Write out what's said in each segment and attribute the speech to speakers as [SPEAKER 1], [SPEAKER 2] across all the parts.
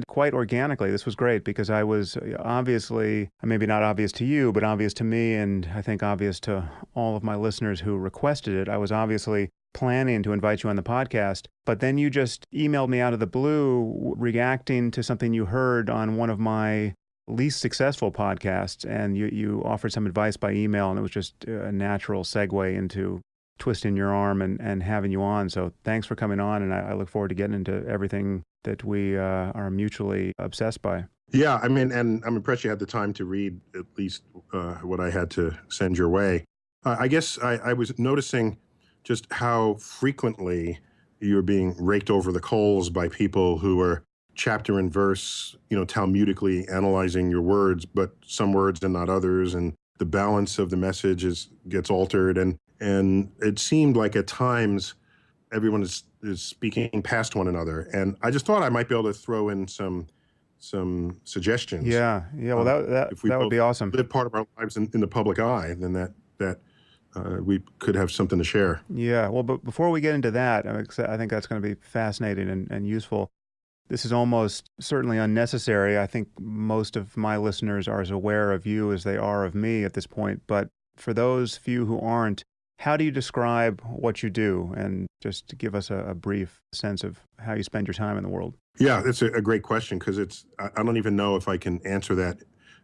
[SPEAKER 1] quite organically. This was great because I was obviously, maybe not obvious to you, but obvious to me, and I think obvious to all of my listeners who requested it. I was obviously planning to invite you on the podcast, but then you just emailed me out of the blue reacting to something you heard on one of my least successful podcasts, and you offered some advice by email, and it was just a natural segue into twisting your arm and having you on. So thanks for coming on, and I look forward to getting into everything that we are mutually obsessed by.
[SPEAKER 2] Yeah, I mean, and I'm impressed you had the time to read at least what I had to send your way. I guess I was noticing just how frequently you're being raked over the coals by people who are chapter and verse, talmudically analyzing your words, but some words and not others, and the balance of the message gets altered. And it seemed like at times everyone is speaking past one another. And I just thought I might be able to throw in some suggestions.
[SPEAKER 1] Yeah. Well, that would be awesome.
[SPEAKER 2] Live part of our lives in the public eye, then that we could have something to share.
[SPEAKER 1] Yeah. Well, but before we get into that, I think that's going to be fascinating and useful. This is almost certainly unnecessary. I think most of my listeners are as aware of you as they are of me at this point. But for those few who aren't, how do you describe what you do? And just give us a brief sense of how you spend your time in the world.
[SPEAKER 2] Yeah, it's a great question because I don't even know if I can answer that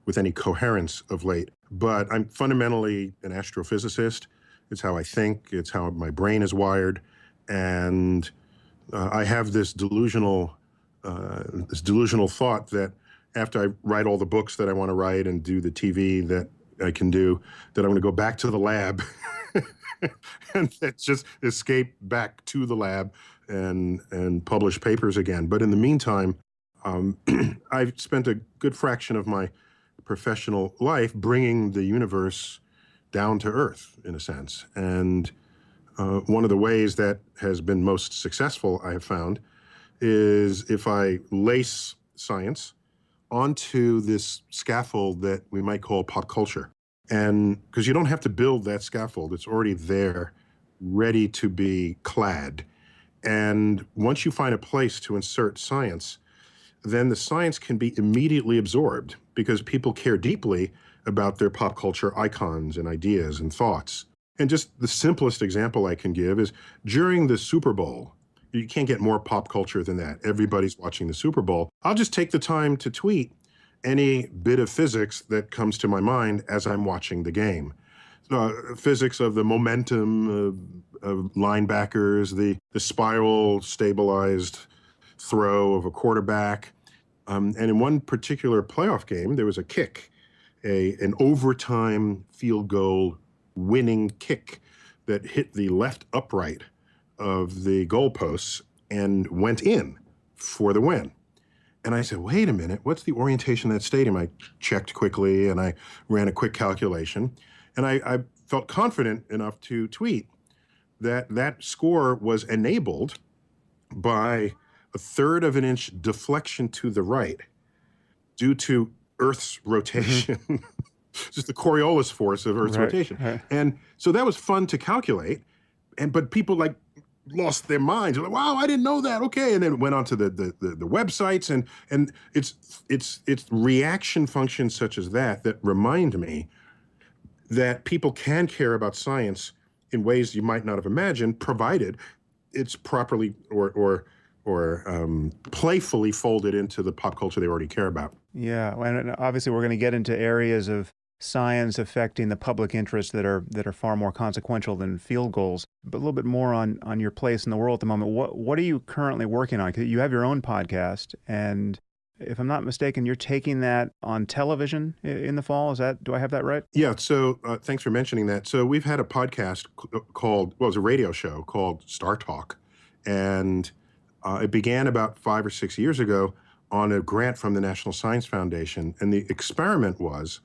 [SPEAKER 2] with any coherence of late. But I'm fundamentally an astrophysicist. It's how I think. It's how my brain is wired. And I have this delusional thought that after I write all the books that I want to write and do the TV that I can do, that I'm going to go back to the lab and just escape back to the lab and publish papers again. But in the meantime, I've spent a good fraction of my professional life bringing the universe down to earth, in a sense. And one of the ways that has been most successful, I have found, is if I lace science onto this scaffold that we might call pop culture. And because you don't have to build that scaffold, it's already there, ready to be clad. And once you find a place to insert science, then the science can be immediately absorbed because people care deeply about their pop culture icons and ideas and thoughts. And just the simplest example I can give is during the Super Bowl. You can't get more pop culture than that. Everybody's watching the Super Bowl. I'll just take the time to tweet any bit of physics that comes to my mind as I'm watching the game. Physics of the momentum of linebackers, the spiral stabilized throw of a quarterback. And in one particular playoff game, there was a kick, an overtime field goal winning kick that hit the left upright of the goalposts and went in for the win. And I said, wait a minute, what's the orientation of that stadium? I checked quickly and I ran a quick calculation. And I felt confident enough to tweet that score was enabled by a third of an inch deflection to the right due to Earth's rotation, just the Coriolis force of Earth's rotation.
[SPEAKER 1] Right.
[SPEAKER 2] And so that was fun to calculate. But people lost their minds. They're like, wow, I didn't know that. Okay. And then went on to the websites and it's reaction functions such as that remind me that people can care about science in ways you might not have imagined, provided it's properly or playfully folded into the pop culture they already care about.
[SPEAKER 1] Yeah. And obviously we're going to get into areas of science affecting the public interest that are far more consequential than field goals. But a little bit more on your place in the world at the moment. What are you currently working on? 'Cause you have your own podcast, and if I'm not mistaken, you're taking that on television in the fall. Do I have that right?
[SPEAKER 2] Yeah. So thanks for mentioning that. So we've had a podcast called, it was a radio show called Star Talk, and it began about 5 or 6 years ago on a grant from the National Science Foundation, and the experiment was,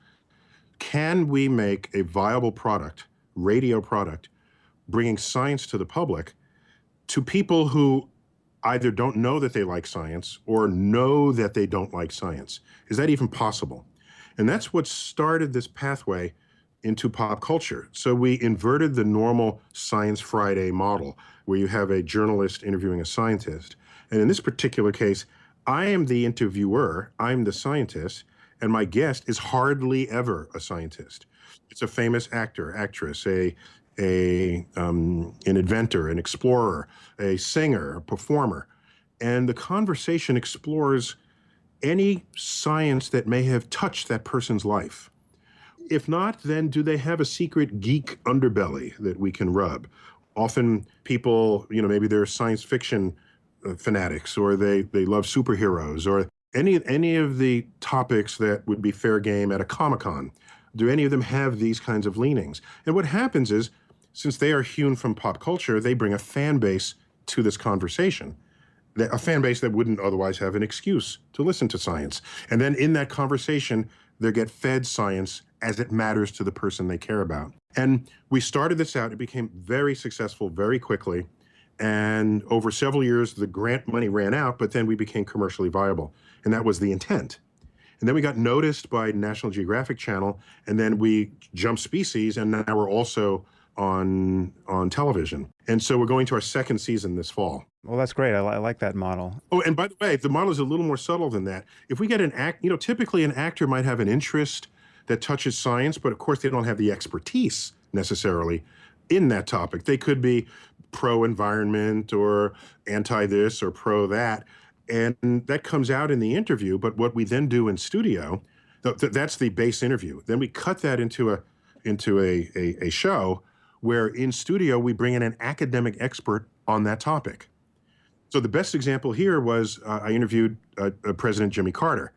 [SPEAKER 2] can we make a viable product, radio product, bringing science to the public, to people who either don't know that they like science or know that they don't like science? Is that even possible? And that's what started this pathway into pop culture. So we inverted the normal Science Friday model, where you have a journalist interviewing a scientist. And in this particular case, I am the interviewer, I'm the scientist, and my guest is hardly ever a scientist. It's a famous actor, actress, an inventor, an explorer, a singer, a performer. And the conversation explores any science that may have touched that person's life. If not, then do they have a secret geek underbelly that we can rub? Often people, maybe they're science fiction fanatics, or they love superheroes, or any of the topics that would be fair game at a Comic-Con. Do any of them have these kinds of leanings? And what happens is, since they are hewn from pop culture, they bring a fan base to this conversation, a fan base that wouldn't otherwise have an excuse to listen to science. And then in that conversation, they get fed science as it matters to the person they care about. And we started this out. It became very successful very quickly. And over several years, the grant money ran out, but then we became commercially viable. And that was the intent. And then we got noticed by National Geographic Channel, and then we jumped species, and now we're also on television. And so we're going to our second season this fall.
[SPEAKER 1] Well, that's great. I like that model.
[SPEAKER 2] Oh, and by the way, the model is a little more subtle than that. If we get typically an actor might have an interest that touches science, but of course they don't have the expertise necessarily in that topic. They could be pro-environment or anti-this or pro-that, and that comes out in the interview. But what we then do in studio, that's the base interview. Then we cut that into a show where in studio we bring in an academic expert on that topic. So the best example here was I interviewed President Jimmy Carter.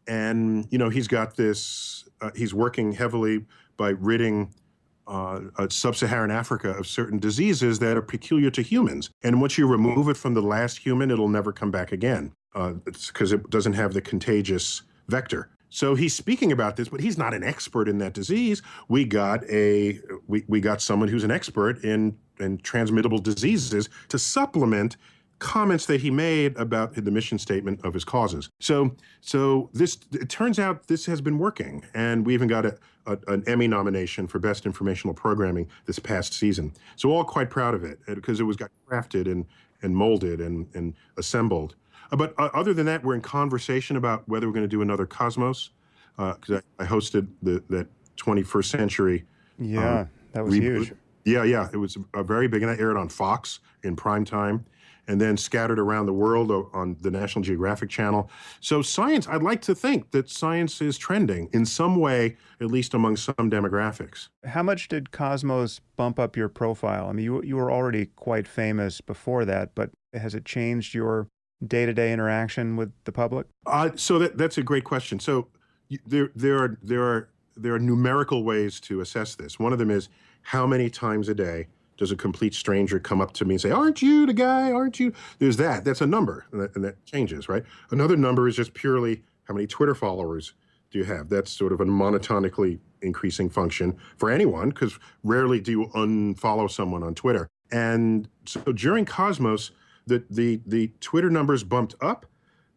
[SPEAKER 2] And, he's got this, he's working heavily by ridding sub-Saharan Africa of certain diseases that are peculiar to humans. And once you remove it from the last human, it'll never come back again. It's because it doesn't have the contagious vector. So he's speaking about this, but he's not an expert in that disease. We got someone who's an expert in transmittable diseases to supplement comments that he made about the mission statement of his causes. So it turns out this has been working, and we even got an Emmy nomination for Best Informational Programming this past season. So we're all quite proud of it because it got crafted and molded and assembled. But other than that, we're in conversation about whether we're going to do another Cosmos, because I hosted that 21st Century.
[SPEAKER 1] Yeah, that was huge.
[SPEAKER 2] Yeah, it was very big, and that aired on Fox in prime time, and then scattered around the world on the National Geographic Channel. So science, I'd like to think that science is trending in some way, at least among some demographics.
[SPEAKER 1] How much did Cosmos bump up your profile? I mean, you were already quite famous before that, but has it changed your day-to-day interaction with the public?
[SPEAKER 2] So that's a great question. So there are numerical ways to assess this. One of them is how many times a day does a complete stranger come up to me and say, "Aren't you the guy? Aren't you?" There's that. That's a number, and that changes, right? Another number is just purely how many Twitter followers do you have. That's sort of a monotonically increasing function for anyone, because rarely do you unfollow someone on Twitter. And so during Cosmos, the Twitter numbers bumped up,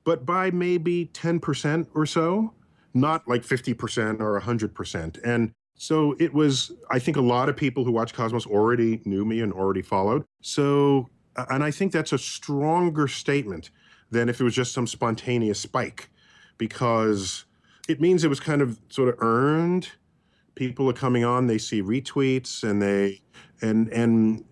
[SPEAKER 2] but by maybe 10% or so, not like 50% or 100%. And so it was, I think a lot of people who watch Cosmos already knew me and already followed. So, and I think that's a stronger statement than if it was just some spontaneous spike, because it means it was kind of sort of earned. People are coming on, they see retweets, and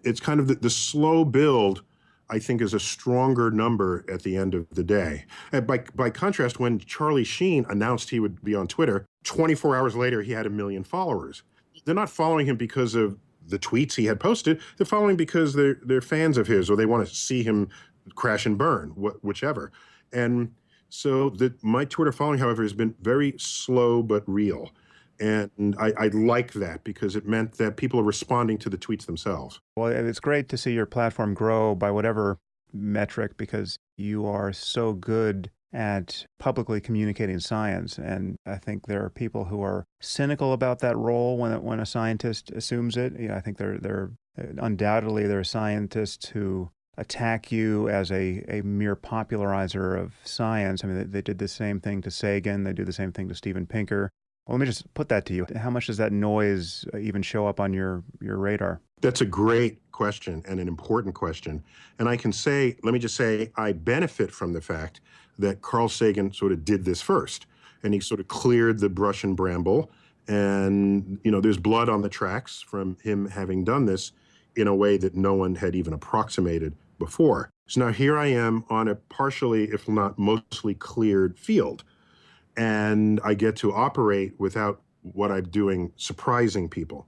[SPEAKER 2] it's kind of the slow build, I think, is a stronger number at the end of the day. And by contrast, when Charlie Sheen announced he would be on Twitter, 24 hours later, he had 1 million followers. They're not following him because of the tweets he had posted. They're following because they're fans of his, or they want to see him crash and burn, whichever. And so my Twitter following, however, has been very slow but real. And I like that because it meant that people are responding to the tweets themselves.
[SPEAKER 1] Well, it's great to see your platform grow by whatever metric, because you are so good at publicly communicating science. And I think there are people who are cynical about that role when a scientist assumes it. I think there undoubtedly there are scientists who attack you as a mere popularizer of science. I mean, they did the same thing to Sagan. They do the same thing to Steven Pinker. Well, let me just put that to you. How much does that noise even show up on your radar?
[SPEAKER 2] That's a great question and an important question. And let me just say, I benefit from the fact that Carl Sagan sort of did this first, and he sort of cleared the brush and bramble. And, there's blood on the tracks from him having done this in a way that no one had even approximated before. So now here I am on a partially, if not mostly cleared field, and I get to operate without what I'm doing surprising people.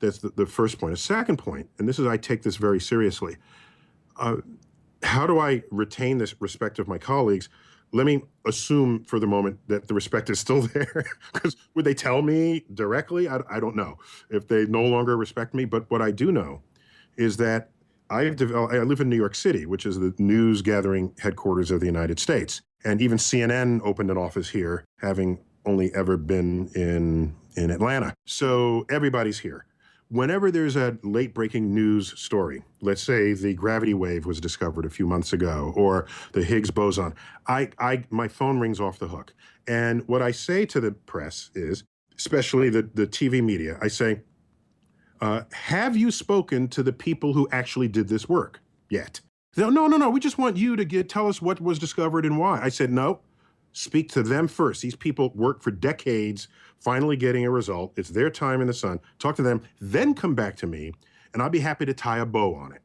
[SPEAKER 2] That's the first point. A second point, and I take this very seriously. How do I retain this respect of my colleagues? Let me assume for the moment that the respect is still there, because would they tell me directly? I don't know if they no longer respect me. But what I do know is that I live in New York City, which is the news gathering headquarters of the United States. And even CNN opened an office here, having only ever been in Atlanta. So everybody's here. Whenever there's a late breaking news story, let's say the gravity wave was discovered a few months ago, or the Higgs boson, my phone rings off the hook. And what I say to the press is, especially the TV media, I say, have you spoken to the people who actually did this work yet? No, we just want you to tell us what was discovered and why. I said, no, speak to them first. These people worked for decades, finally getting a result. It's their time in the sun. Talk to them, then come back to me, and I'll be happy to tie a bow on it.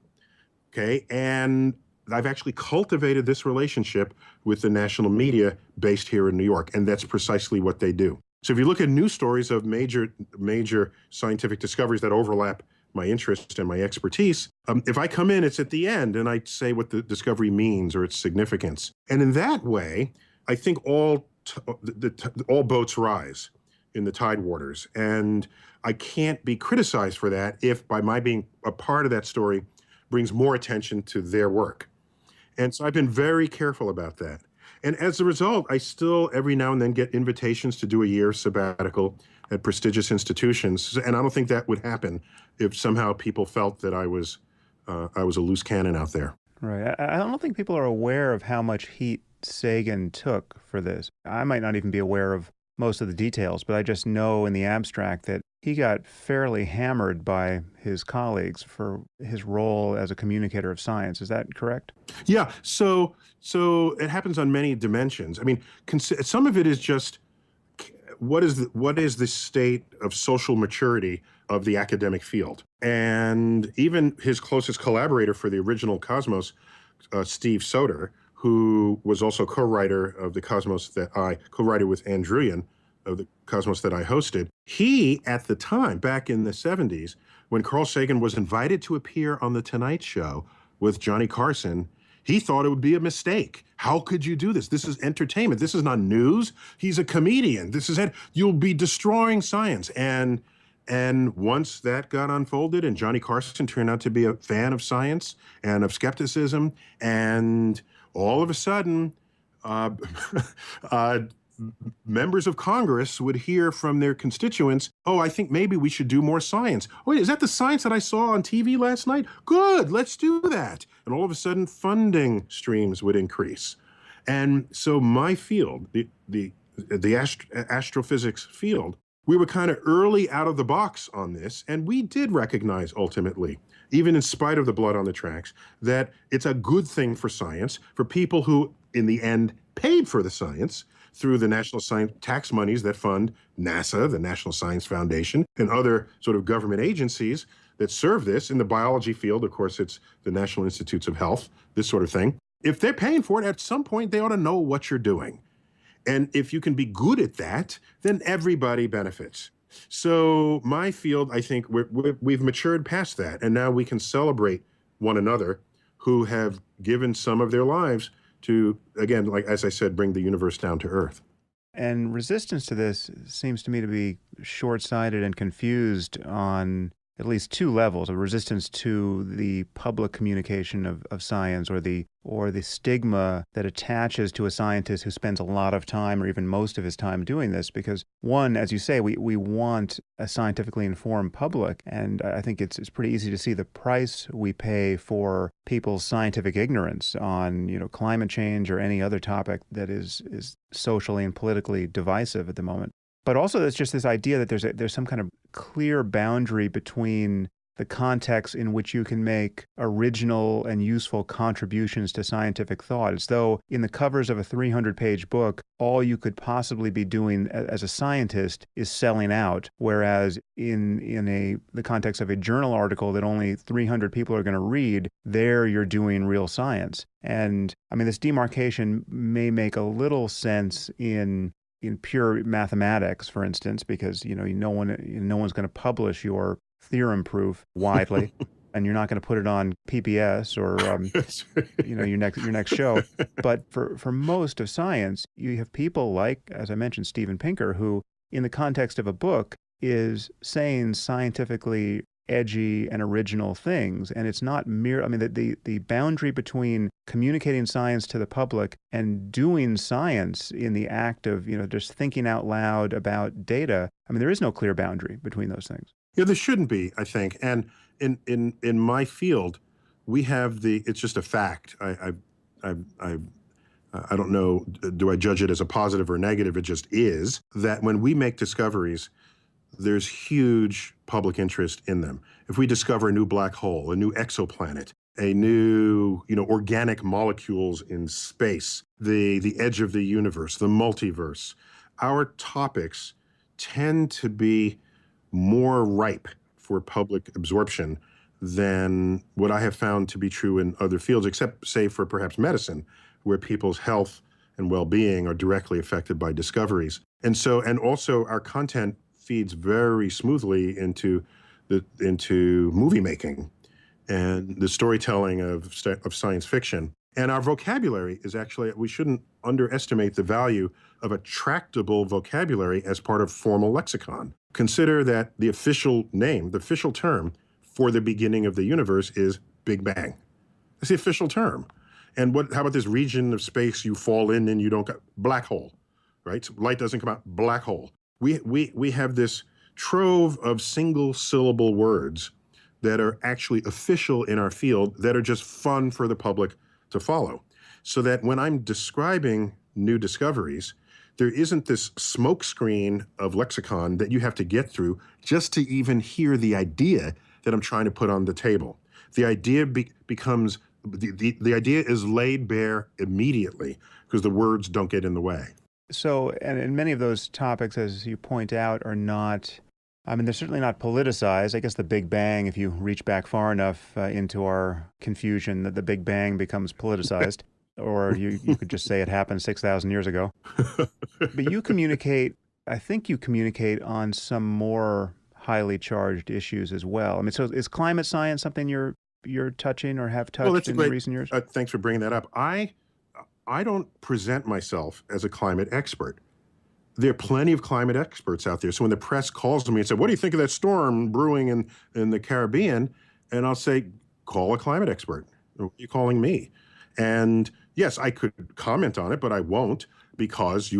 [SPEAKER 2] Okay? And I've actually cultivated this relationship with the national media based here in New York, and that's precisely what they do. So if you look at news stories of major scientific discoveries that overlap my interest and my expertise, if I come in, it's at the end, and I say what the discovery means or its significance. And in that way, I think all boats rise in the tide waters. And I can't be criticized for that if, by my being a part of that story, brings more attention to their work. And so I've been very careful about that. And as a result, I still every now and then get invitations to do a year sabbatical at prestigious institutions. And I don't think that would happen if somehow people felt that I was a loose cannon out there.
[SPEAKER 1] Right. I don't think people are aware of how much heat Sagan took for this. I might not even be aware of most of the details, but I just know in the abstract that he got fairly hammered by his colleagues for his role as a communicator of science. Is that correct?
[SPEAKER 2] Yeah. So it happens on many dimensions. I mean, some of it is just what is the state of social maturity of the academic field, and even his closest collaborator for the original Cosmos, Steve Soter, who was also co-writer of the Cosmos co-writer with Ann Druyan of the Cosmos that I hosted. He, at the time, back in the 70s, when Carl Sagan was invited to appear on The Tonight Show with Johnny Carson, he thought it would be a mistake. How could you do this? This is entertainment. This is not news. He's a comedian. You'll be destroying science. And once that got unfolded and Johnny Carson turned out to be a fan of science and of skepticism, and all of a sudden, members of Congress would hear from their constituents, oh, I think maybe we should do more science. Wait, is that the science that I saw on TV last night? Good, let's do that. And all of a sudden, funding streams would increase. And so my field, the astrophysics field, we were kind of early out of the box on this, and we did recognize ultimately, even in spite of the blood on the tracks, that it's a good thing for science, for people who, in the end, paid for the science through the national science tax monies that fund NASA, the National Science Foundation, and other sort of government agencies that serve this. In the biology field, of course, it's the National Institutes of Health, this sort of thing. If they're paying for it, at some point, they ought to know what you're doing. And if you can be good at that, then everybody benefits. So my field, I think we've matured past that. And now we can celebrate one another who have given some of their lives to, again, like as I said, bring the universe down to earth.
[SPEAKER 1] And resistance to this seems to me to be short-sighted and confused on at least two levels: a resistance to the public communication of science, or the stigma that attaches to a scientist who spends a lot of time or even most of his time doing this. Because one, as you say, we want a scientifically informed public, and I think it's pretty easy to see the price we pay for people's scientific ignorance on, climate change or any other topic that is socially and politically divisive at the moment. But also, there's just this idea that there's some kind of clear boundary between the context in which you can make original and useful contributions to scientific thought. It's though in the covers of a 300-page book, all you could possibly be doing as a scientist is selling out, whereas in the context of a journal article that only 300 people are going to read, there you're doing real science. And I mean, this demarcation may make a little sense in pure mathematics, for instance, because no one's going to publish your theorem proof widely, and you're not going to put it on PBS or your next show. But for most of science, you have people like, as I mentioned, Steven Pinker, who, in the context of a book, is saying scientifically edgy and original things. And it's not mere, I mean, the boundary between communicating science to the public and doing science in the act of, just thinking out loud about data, I mean, there is no clear boundary between those things.
[SPEAKER 2] Yeah, there shouldn't be, I think. And in my field, we have it's just a fact. I don't know, do I judge it as a positive or negative? It just is that when we make discoveries, there's huge public interest in them. If we discover a new black hole, a new exoplanet, a new, organic molecules in space, the edge of the universe, the multiverse, our topics tend to be more ripe for public absorption than what I have found to be true in other fields, except, say, for perhaps medicine, where people's health and well-being are directly affected by discoveries. And also our content feeds very smoothly into movie making and the storytelling of science fiction. And our vocabulary is actually, we shouldn't underestimate the value of a tractable vocabulary as part of formal lexicon. Consider that the official name, the official term for the beginning of the universe is Big Bang. That's the official term. And how about this region of space you fall in and you don't get black hole, right? So light doesn't come out, black hole. We have this trove of single syllable words that are actually official in our field that are just fun for the public to follow. So that when I'm describing new discoveries, there isn't this smokescreen of lexicon that you have to get through just to even hear the idea that I'm trying to put on the table. The idea becomes, the idea is laid bare immediately because the words don't get in the way.
[SPEAKER 1] So, and many of those topics, as you point out, are not, I mean, they're certainly not politicized. I guess the Big Bang, if you reach back far enough into our confusion, that the Big Bang becomes politicized. Or you could just say it happened 6,000 years ago. But you communicate, I think you communicate on some more highly charged issues as well. I mean, so is climate science something you're touching or have touched in recent years?
[SPEAKER 2] Thanks for bringing that up. I don't present myself as a climate expert. There are plenty of climate experts out there. So when the press calls me and says, what do you think of that storm brewing in the Caribbean? And I'll say, call a climate expert. What are you calling me? And yes, I could comment on it, but I won't, because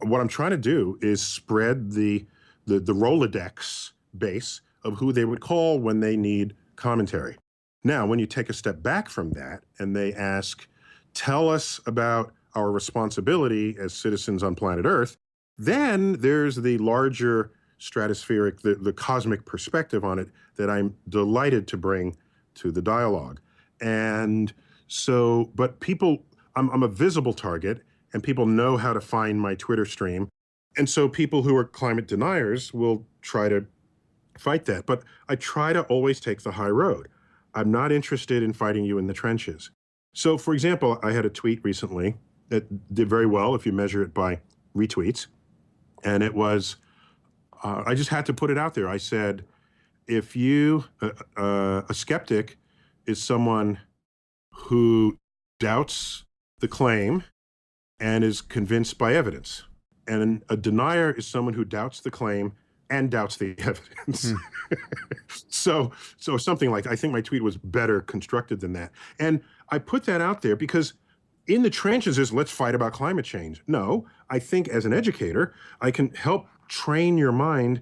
[SPEAKER 2] what I'm trying to do is spread the Rolodex base of who they would call when they need commentary. Now, when you take a step back from that and they ask, tell us about our responsibility as citizens on planet Earth, then there's the larger stratospheric, the cosmic perspective on it that I'm delighted to bring to the dialogue. And so, but I'm a visible target, and people know how to find my Twitter stream. And so people who are climate deniers will try to fight that. But I try to always take the high road. I'm not interested in fighting you in the trenches. So, for example, I had a tweet recently that did very well if you measure it by retweets. And it was, I just had to put it out there. I said, if a skeptic is someone who doubts the claim and is convinced by evidence. And a denier is someone who doubts the claim and doubts the evidence. So something like, I think my tweet was better constructed than that. And I put that out there because in the trenches is let's fight about climate change. No, I think as an educator, I can help train your mind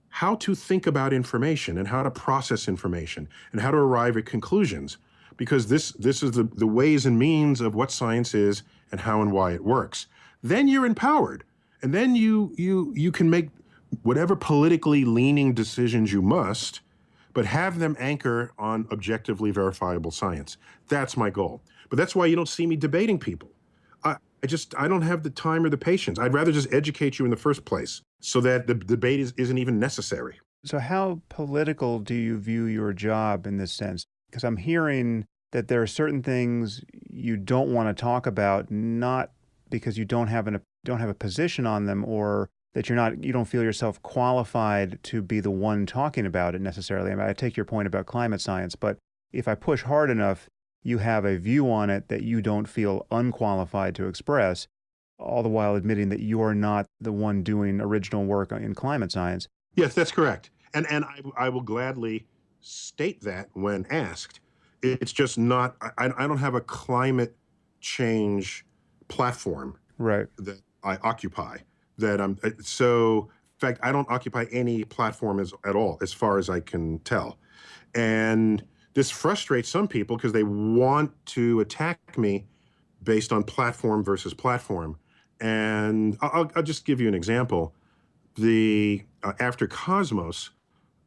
[SPEAKER 2] how to think about information and how to process information and how to arrive at conclusions. Because this is the ways and means of what science is and how and why it works. Then you're empowered. And then you can make whatever politically leaning decisions you must, but have them anchor on objectively verifiable science. That's my goal. But that's why you don't see me debating people. I don't have the time or the patience. I'd rather just educate you in the first place so that the debate isn't even necessary.
[SPEAKER 1] So how political do you view your job in this sense? Because I'm hearing that there are certain things you don't want to talk about, not because you don't have a position on them, or that you don't feel yourself qualified to be the one talking about it necessarily. I mean, I take your point about climate science, but if I push hard enough, you have a view on it that you don't feel unqualified to express, all the while admitting that you are not the one doing original work in climate science.
[SPEAKER 2] Yes, that's correct. And I will gladly state that when asked. It's just not, I don't have a climate change platform
[SPEAKER 1] Right.
[SPEAKER 2] that I occupy. That so, in fact, I don't occupy any platform at all, as far as I can tell. And this frustrates some people because they want to attack me based on platform versus platform. And I'll just give you an example. After Cosmos,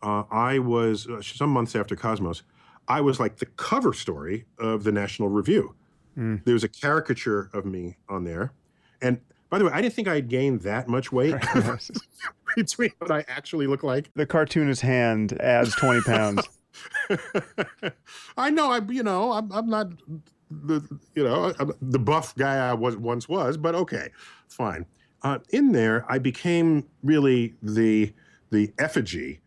[SPEAKER 2] I was some months after Cosmos, I was like the cover story of the National Review.
[SPEAKER 1] Mm.
[SPEAKER 2] There was a caricature of me on there, and by the way, I didn't think I had gained that much weight
[SPEAKER 1] Yes.
[SPEAKER 2] between what I actually look like.
[SPEAKER 1] The cartoonist hand adds 20 pounds.
[SPEAKER 2] I know, I'm not the buff guy I once was, but okay, fine. In there, I became really the effigy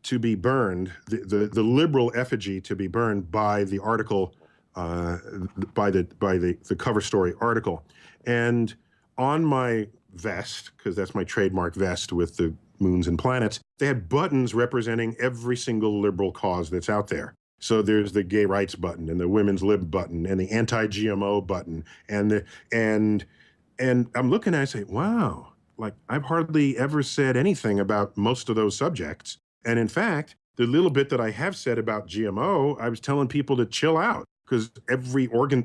[SPEAKER 2] to be burned, the liberal effigy to be burned by the article, by the cover story article, and on my vest, because that's my trademark vest with the moons and planets, they had buttons representing every single liberal cause that's out there. So there's the gay rights button and the women's lib button and the anti-GMO button and I'm looking at it and say, wow, like I've hardly ever said anything about most of those subjects. And in fact, the little bit that I have said about GMO, I was telling people to chill out because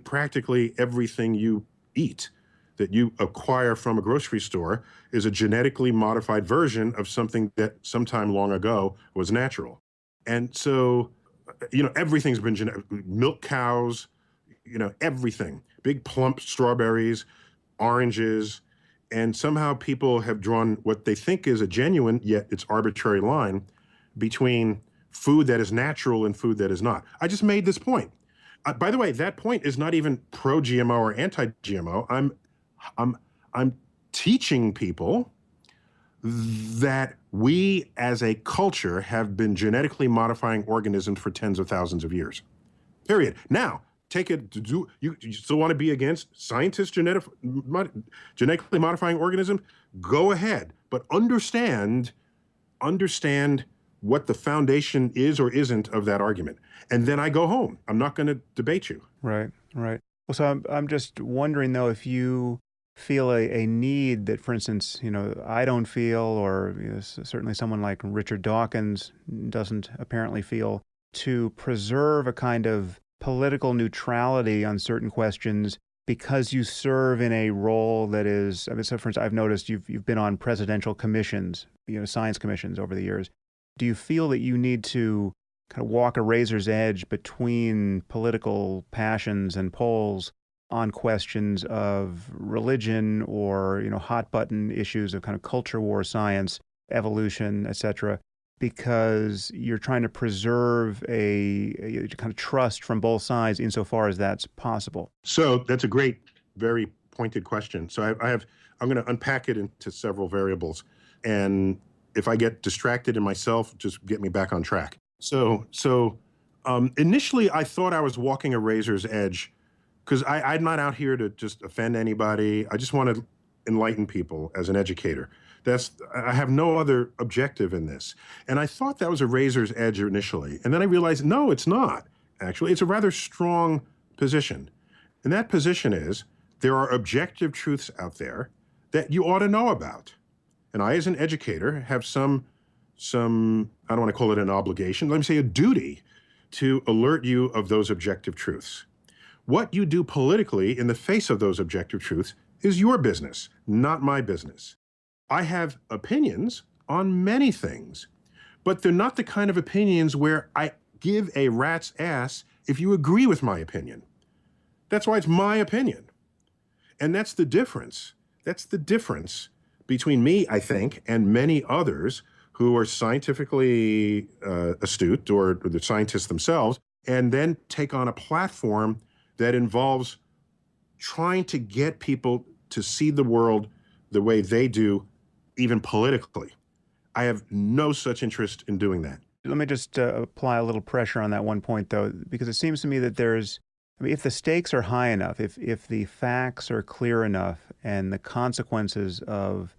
[SPEAKER 2] practically everything you eat that you acquire from a grocery store is a genetically modified version of something that sometime long ago was natural. And so, everything's been genetic. Milk cows, everything. Big plump strawberries, oranges, and somehow people have drawn what they think is a genuine, yet it's arbitrary line between food that is natural and food that is not. I just made this point. By the way, that point is not even pro-GMO or anti-GMO. I'm teaching people that we as a culture have been genetically modifying organisms for tens of thousands of years. Period. Now, you still want to be against scientists genetically modifying organisms? Go ahead, but understand what the foundation is or isn't of that argument. And then I go home. I'm not going to debate you.
[SPEAKER 1] Right, right. Well, so I'm just wondering, though, if you feel a need that, for instance, I don't feel, or certainly someone like Richard Dawkins doesn't apparently feel, to preserve a kind of political neutrality on certain questions because you serve in a role that is, so for instance, I've noticed you've been on presidential commissions, science commissions over the years. Do you feel that you need to kind of walk a razor's edge between political passions and poles on questions of religion or, hot button issues of kind of culture war science, evolution, etc., because you're trying to preserve a kind of trust from both sides insofar as that's possible?
[SPEAKER 2] So that's a great, very pointed question. So I'm going to unpack it into several variables. And if I get distracted in myself, just get me back on track. So initially I thought I was walking a razor's edge because I'm not out here to just offend anybody. I just want to enlighten people as an educator. I have no other objective in this. And I thought that was a razor's edge initially. And then I realized, no, it's not. Actually, it's a rather strong position. And that position is there are objective truths out there that you ought to know about. And I, as an educator, have some, I don't want to call it an obligation, let me say a duty to alert you of those objective truths. What you do politically in the face of those objective truths is your business, not my business. I have opinions on many things, but they're not the kind of opinions where I give a rat's ass if you agree with my opinion. That's why it's my opinion. And that's the difference. That's the difference between me, I think, and many others who are scientifically astute, or the scientists themselves, and then take on a platform that involves trying to get people to see the world the way they do, even politically. I have no such interest in doing that.
[SPEAKER 1] Let me just apply a little pressure on that one point, though, because it seems to me that I mean, if the stakes are high enough, if the facts are clear enough, and the consequences of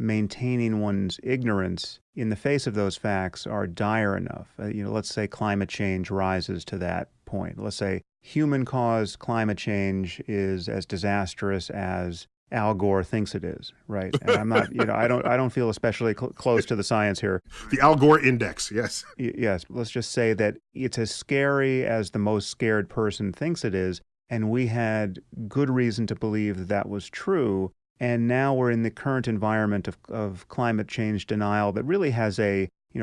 [SPEAKER 1] maintaining one's ignorance in the face of those facts are dire enough, let's say climate change rises to that point. Let's say human-caused climate change is as disastrous as Al Gore thinks it is, right? And I'm not, I don't feel especially close to the science here.
[SPEAKER 2] The Al Gore index, yes.
[SPEAKER 1] Yes, let's just say that it's as scary as the most scared person thinks it is, and we had good reason to believe that that was true. And now we're in the current environment of climate change denial that really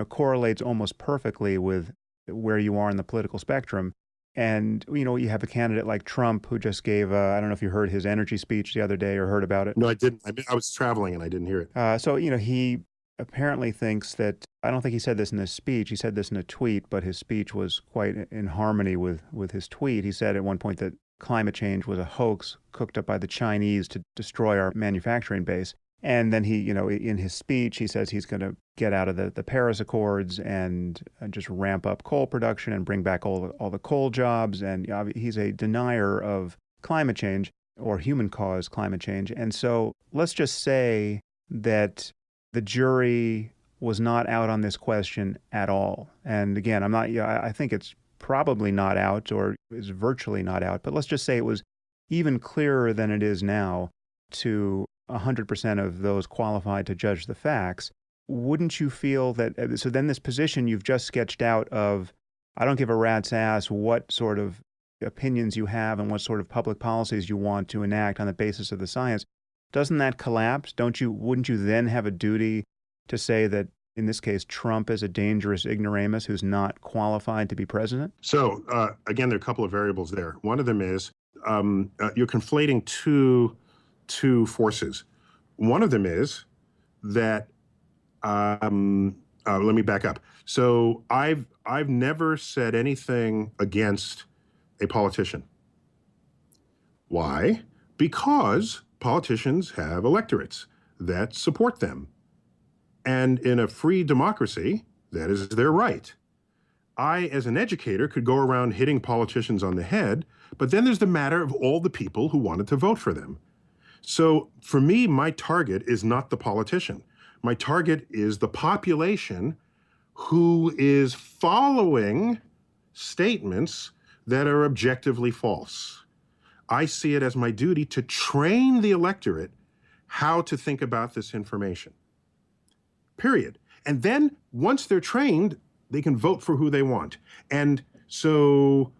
[SPEAKER 1] correlates almost perfectly with where you are in the political spectrum. And, you have a candidate like Trump who just gave, I don't know if you heard his energy speech the other day or heard about it.
[SPEAKER 2] No, I didn't. I was traveling and I didn't hear it.
[SPEAKER 1] So, he apparently thinks that, I don't think he said this in his speech, he said this in a tweet, but his speech was quite in harmony with his tweet. He said at one point that climate change was a hoax cooked up by the Chinese to destroy our manufacturing base. And then he, in his speech, he says he's going to get out of the Paris Accords and just ramp up coal production and bring back all the coal jobs. And he's a denier of climate change or human-caused climate change. And so let's just say that the jury was not out on this question at all. And again, I think it's probably not out, or is virtually not out, but let's just say it was even clearer than it is now to 100% of those qualified to judge the facts. Wouldn't you feel that, so then this position you've just sketched out of, I don't give a rat's ass what sort of opinions you have and what sort of public policies you want to enact on the basis of the science, doesn't that collapse? Wouldn't you then have a duty to say that, in this case, Trump is a dangerous ignoramus who's not qualified to be president?
[SPEAKER 2] So, again, there are a couple of variables there. One of them is you're conflating two forces. One of them is that, let me back up. So I've never said anything against a politician. Why? Because politicians have electorates that support them. And in a free democracy, that is their right. I, as an educator, could go around hitting politicians on the head, but then there's the matter of all the people who wanted to vote for them. So for me, my target is not the politician. My target is the population who is following statements that are objectively false. I see it as my duty to train the electorate how to think about this information. Period. And then once they're trained, they can vote for who they want. And so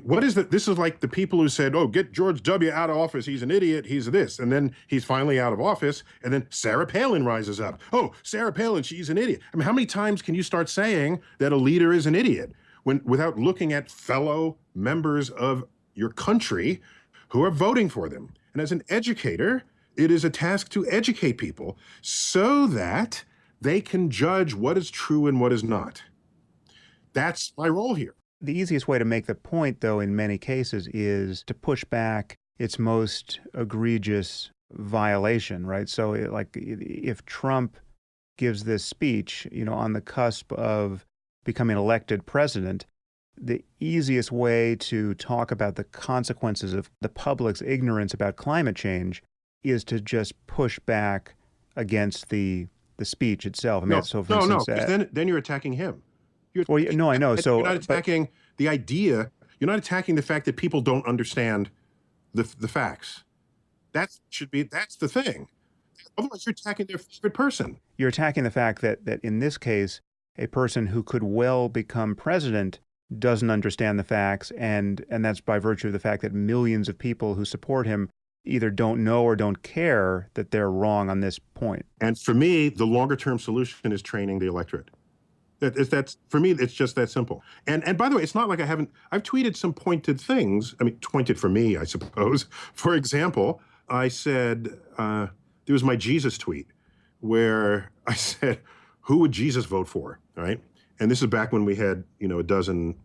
[SPEAKER 2] what is that? This is like the people who said, oh, get George W. out of office. He's an idiot. He's this. And then he's finally out of office. And then Sarah Palin rises up. Oh, Sarah Palin, she's an idiot. I mean, how many times can you start saying that a leader is an idiot without looking at fellow members of your country who are voting for them? And as an educator, it is a task to educate people so that they can judge what is true and what is not. That's my role here.
[SPEAKER 1] The easiest way to make the point, though, in many cases, is to push back its most egregious violation, right? So, if Trump gives this speech, on the cusp of becoming elected president, the easiest way to talk about the consequences of the public's ignorance about climate change is to just push back against the speech itself. I mean,
[SPEAKER 2] then you're attacking him.
[SPEAKER 1] No, I know. So
[SPEAKER 2] you're not attacking the idea. You're not attacking the fact that people don't understand the facts. That's the thing. Otherwise, you're attacking their favorite person.
[SPEAKER 1] You're attacking the fact that in this case, a person who could well become president doesn't understand the facts, and that's by virtue of the fact that millions of people who support him either don't know or don't care that they're wrong on this point.
[SPEAKER 2] And for me, the longer-term solution is training the electorate. That's for me. It's just that simple. And by the way, it's not like I've tweeted some pointed things. I mean, pointed for me, I suppose. For example, I said there was my Jesus tweet where I said, "Who would Jesus vote for?" All right, and this is back when we had a dozen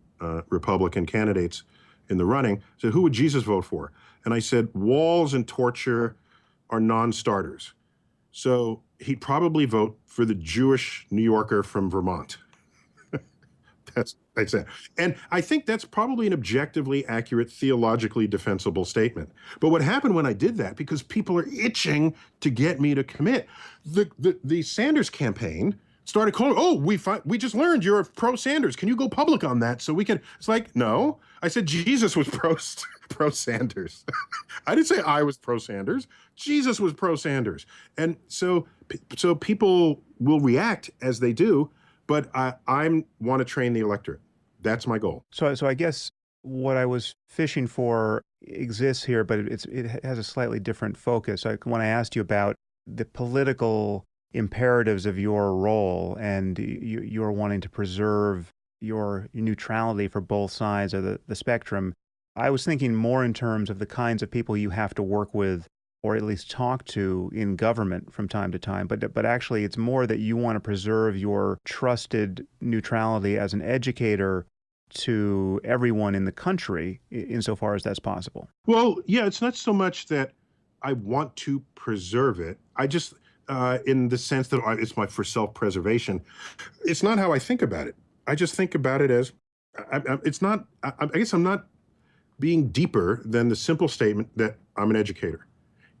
[SPEAKER 2] Republican candidates in the running. So who would Jesus vote for? And I said, walls and torture are non-starters. So he'd probably vote for the Jewish New Yorker from Vermont. That's I said. And I think that's probably an objectively accurate, theologically defensible statement. But what happened when I did that, because people are itching to get me to commit, the Sanders campaign started calling, oh, we just learned you're pro Sanders. Can you go public on that so we can? It's like, no. I said Jesus was pro Sanders. I didn't say I was pro Sanders. Jesus was pro Sanders. And so people will react as they do, but I want to train the electorate. That's my goal.
[SPEAKER 1] So I guess what I was fishing for exists here, but it has a slightly different focus. When I asked you about the political imperatives of your role, and you're wanting to preserve your neutrality for both sides of the spectrum, I was thinking more in terms of the kinds of people you have to work with, or at least talk to in government from time to time. But actually, it's more that you want to preserve your trusted neutrality as an educator to everyone in the country, insofar as that's possible.
[SPEAKER 2] Well, yeah, it's not so much that I want to preserve it. I just, in the sense that it's for self-preservation, it's not how I think about it. I just think about it as, it's not, I guess I'm not being deeper than the simple statement that I'm an educator.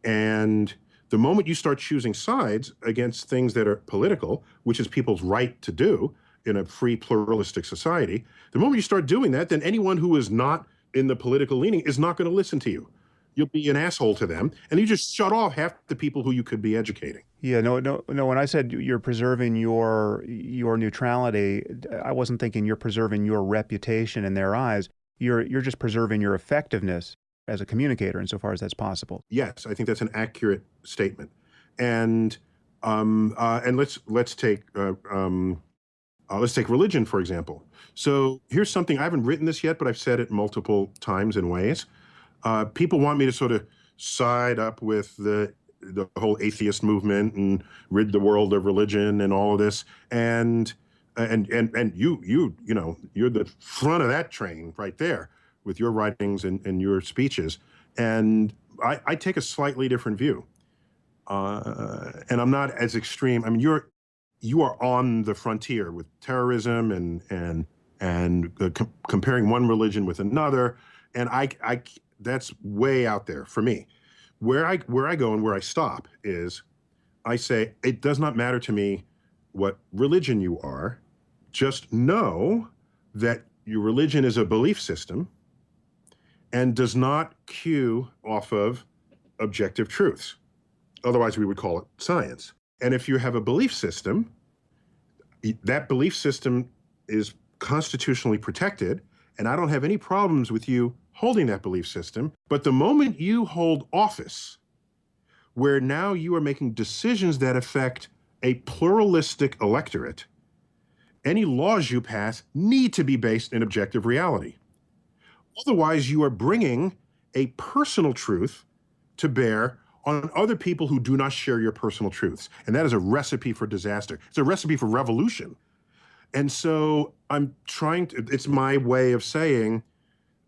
[SPEAKER 2] And the moment you start choosing sides against things that are political, which is people's right to do in a free, pluralistic society, the moment you start doing that, then anyone who is not in the political leaning is not going to listen to you. You'll be an asshole to them, and you just shut off half the people who you could be educating.
[SPEAKER 1] Yeah, no. When I said you're preserving your neutrality, I wasn't thinking you're preserving your reputation in their eyes. You're just preserving your effectiveness as a communicator, insofar as that's possible.
[SPEAKER 2] Yes, I think that's an accurate statement. And let's take religion, for example. So here's something, I haven't written this yet, but I've said it multiple times in ways. People want me to sort of side up with the whole atheist movement and rid the world of religion and all of this. And you're the front of that train right there with your writings and your speeches. And I take a slightly different view. And I'm not as extreme. I mean, you are on the frontier with terrorism and comparing one religion with another. And that's way out there for me. Where I go and where I stop is I say, it does not matter to me what religion you are. Just know that your religion is a belief system and does not cue off of objective truths. Otherwise, we would call it science. And if you have a belief system, that belief system is constitutionally protected, and I don't have any problems with you holding that belief system. But the moment you hold office, where now you are making decisions that affect a pluralistic electorate, any laws you pass need to be based in objective reality. Otherwise, you are bringing a personal truth to bear on other people who do not share your personal truths. And that is a recipe for disaster. It's a recipe for revolution. And so it's my way of saying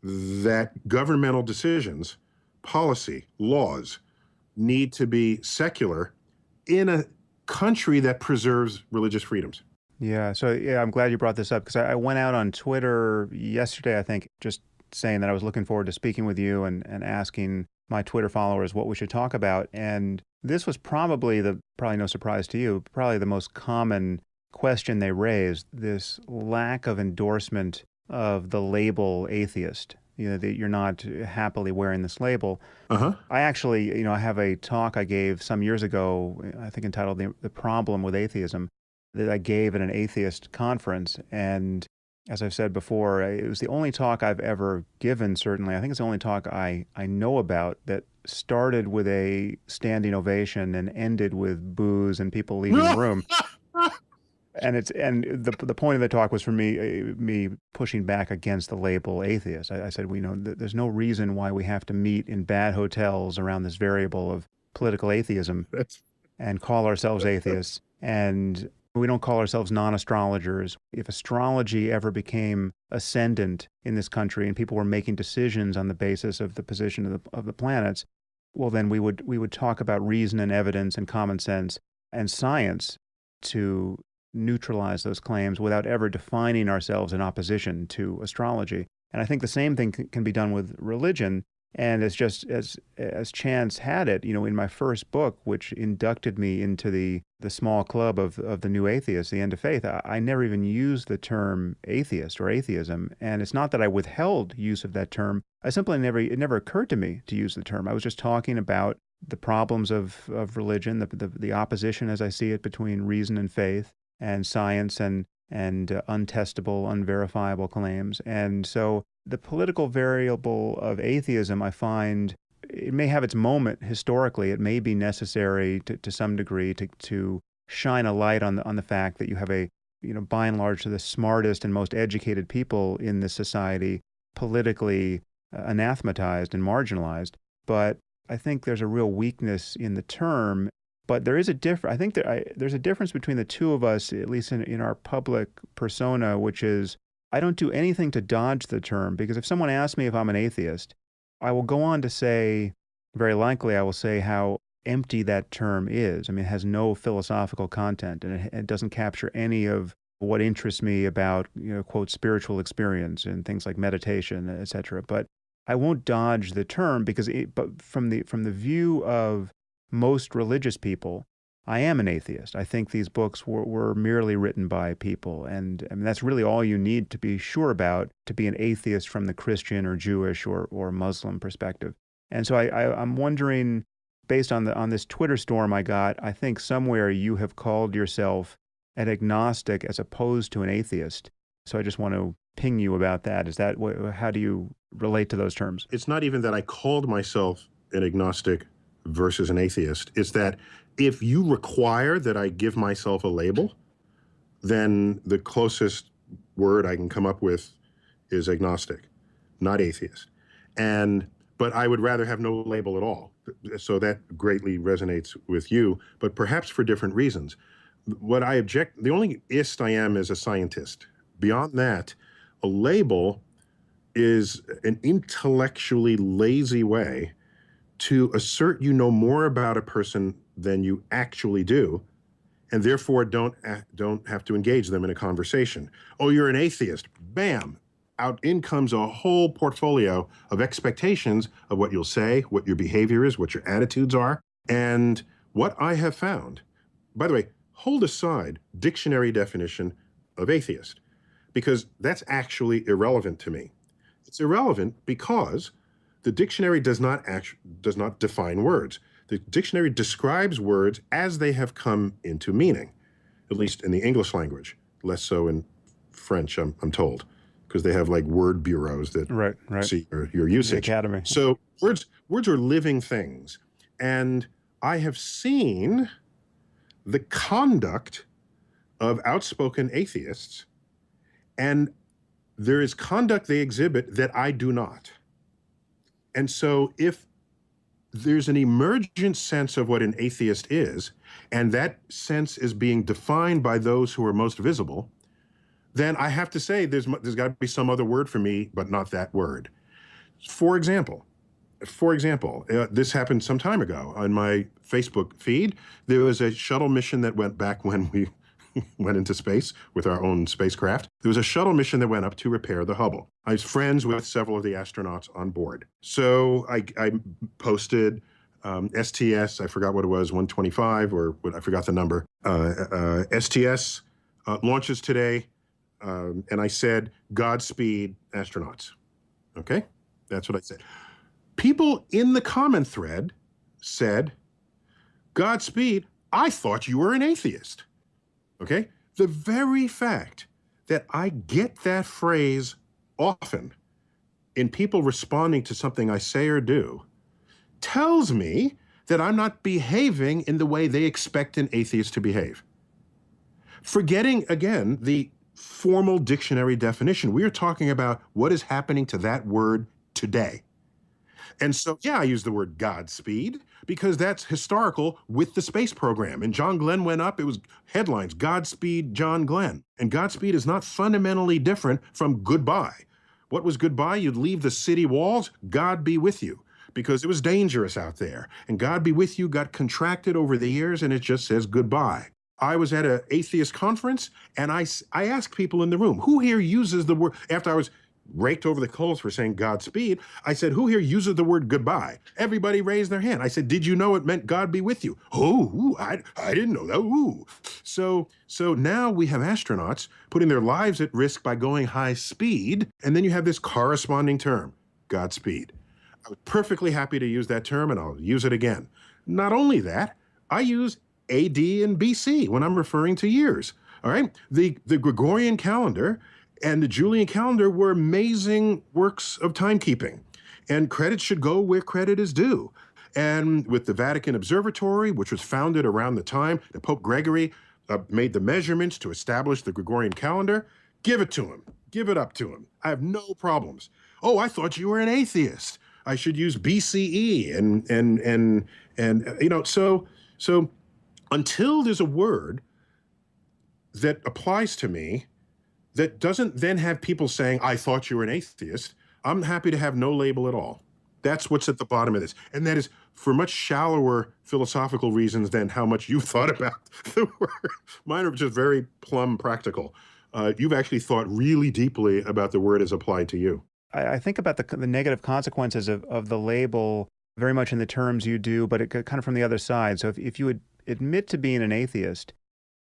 [SPEAKER 2] that governmental decisions, policy, laws need to be secular in a country that preserves religious freedoms.
[SPEAKER 1] Yeah. So yeah, I'm glad you brought this up, because I went out on Twitter yesterday, I think, just saying that I was looking forward to speaking with you and asking my Twitter followers what we should talk about. And this was probably no surprise to you, probably the most common question they raised, this lack of endorsement of the label atheist. That you're not happily wearing this label.
[SPEAKER 2] Uh-huh.
[SPEAKER 1] I actually, I have a talk I gave some years ago, I think entitled The Problem with Atheism, that I gave at an atheist conference. And as I've said before, it was the only talk I've ever given, certainly. I think it's the only talk I know about that started with a standing ovation and ended with boos and people leaving the room. And the point of the talk was for me pushing back against the label atheist. I said, there's no reason why we have to meet in bad hotels around this variable of political atheism
[SPEAKER 2] That's
[SPEAKER 1] and call ourselves atheists. And we don't call ourselves non-astrologers. If astrology ever became ascendant in this country and people were making decisions on the basis of the position of the planets, well, then we would talk about reason and evidence and common sense and science to neutralize those claims without ever defining ourselves in opposition to astrology. And I think the same thing can be done with religion. And it's just as chance had it, in my first book, which inducted me into the small club of the new atheists, the end of faith, I never even used the term atheist or atheism. And it's not that I withheld use of that term. It never occurred to me to use the term. I was just talking about the problems of religion, the opposition as I see it between reason and faith and science and untestable, unverifiable claims. And so the political variable of atheism, I find, it may have its moment historically. It may be necessary to some degree to shine a light on the fact that you have by and large, the smartest and most educated people in this society politically anathematized and marginalized. But I think there's a real weakness in the term. But there is I think there's a difference between the two of us, at least in our public persona, which is I don't do anything to dodge the term, because if someone asks me if I'm an atheist, I will go on to say, very likely I will say how empty that term is. I mean, it has no philosophical content, and it doesn't capture any of what interests me about, quote, spiritual experience and things like meditation, et cetera. But I won't dodge the term but from the view of most religious people, I am an atheist. I think these books were merely written by people. And I mean, that's really all you need to be sure about to be an atheist from the Christian or Jewish or Muslim perspective. And so I'm wondering, based on this Twitter storm I got, I think somewhere you have called yourself an agnostic as opposed to an atheist. So I just want to ping you about that. How do you relate to those terms?
[SPEAKER 2] It's not even that I called myself an agnostic versus an atheist. It's that if you require that I give myself a label, then the closest word I can come up with is agnostic, not atheist. But I would rather have no label at all. So that greatly resonates with you, but perhaps for different reasons. The only ist I am is a scientist. Beyond that, a label is an intellectually lazy way to assert you know more about a person than you actually do, and therefore don't have to engage them in a conversation. Oh, you're an atheist. Bam! Out in comes a whole portfolio of expectations of what you'll say, what your behavior is, what your attitudes are. And what I have found, by the way, hold aside dictionary definition of atheist, because that's actually irrelevant to me. It's irrelevant because the dictionary does not define words. The dictionary describes words as they have come into meaning, at least in the English language, less so in French, I'm told, because they have like word bureaus that see your usage.
[SPEAKER 1] The Academy.
[SPEAKER 2] So words are living things. And I have seen the conduct of outspoken atheists, and there is conduct they exhibit that I do not. And so if there's an emergent sense of what an atheist is, and that sense is being defined by those who are most visible, then I have to say there's got to be some other word for me, but not that word. For example, this happened some time ago on my Facebook feed. There was a shuttle mission that went back when we went into space with our own spacecraft. There was a shuttle mission that went up to repair the Hubble. I was friends with several of the astronauts on board. So I posted STS, I forgot what it was, 125, or I forgot the number. STS launches today, and I said, Godspeed, astronauts. Okay? That's what I said. People in the comment thread said, Godspeed, I thought you were an atheist. Okay? The very fact that I get that phrase often in people responding to something I say or do tells me that I'm not behaving in the way they expect an atheist to behave. Forgetting, again, the formal dictionary definition. We are talking about what is happening to that word today. And so, yeah, I use the word Godspeed because that's historical with the space program. And John Glenn went up, it was headlines, Godspeed, John Glenn. And Godspeed is not fundamentally different from goodbye. What was goodbye? You'd leave the city walls, God be with you, because it was dangerous out there. And God be with you got contracted over the years, and it just says goodbye. I was at an atheist conference, and I asked people in the room, who here uses the word, after I was raked over the coals for saying Godspeed, I said, who here uses the word goodbye? Everybody raised their hand. I said, did you know it meant God be with you? Oh, I didn't know that. Ooh. So now we have astronauts putting their lives at risk by going high speed, and then you have this corresponding term, Godspeed. I was perfectly happy to use that term, and I'll use it again. Not only that, I use AD and BC when I'm referring to years. All right? The Gregorian calendar and the Julian calendar were amazing works of timekeeping. And credit should go where credit is due. And with the Vatican Observatory, which was founded around the time that Pope Gregory made the measurements to establish the Gregorian calendar, give it to him. Give it up to him. I have no problems. Oh, I thought you were an atheist. I should use BCE so until there's a word that applies to me that doesn't then have people saying, I thought you were an atheist, I'm happy to have no label at all. That's what's at the bottom of this. And that is for much shallower philosophical reasons than how much you've thought about the word. Mine are just very plumb practical. You've actually thought really deeply about the word as applied to you.
[SPEAKER 1] I think about the negative consequences of the label very much in the terms you do, but it kind of from the other side. So if you would admit to being an atheist,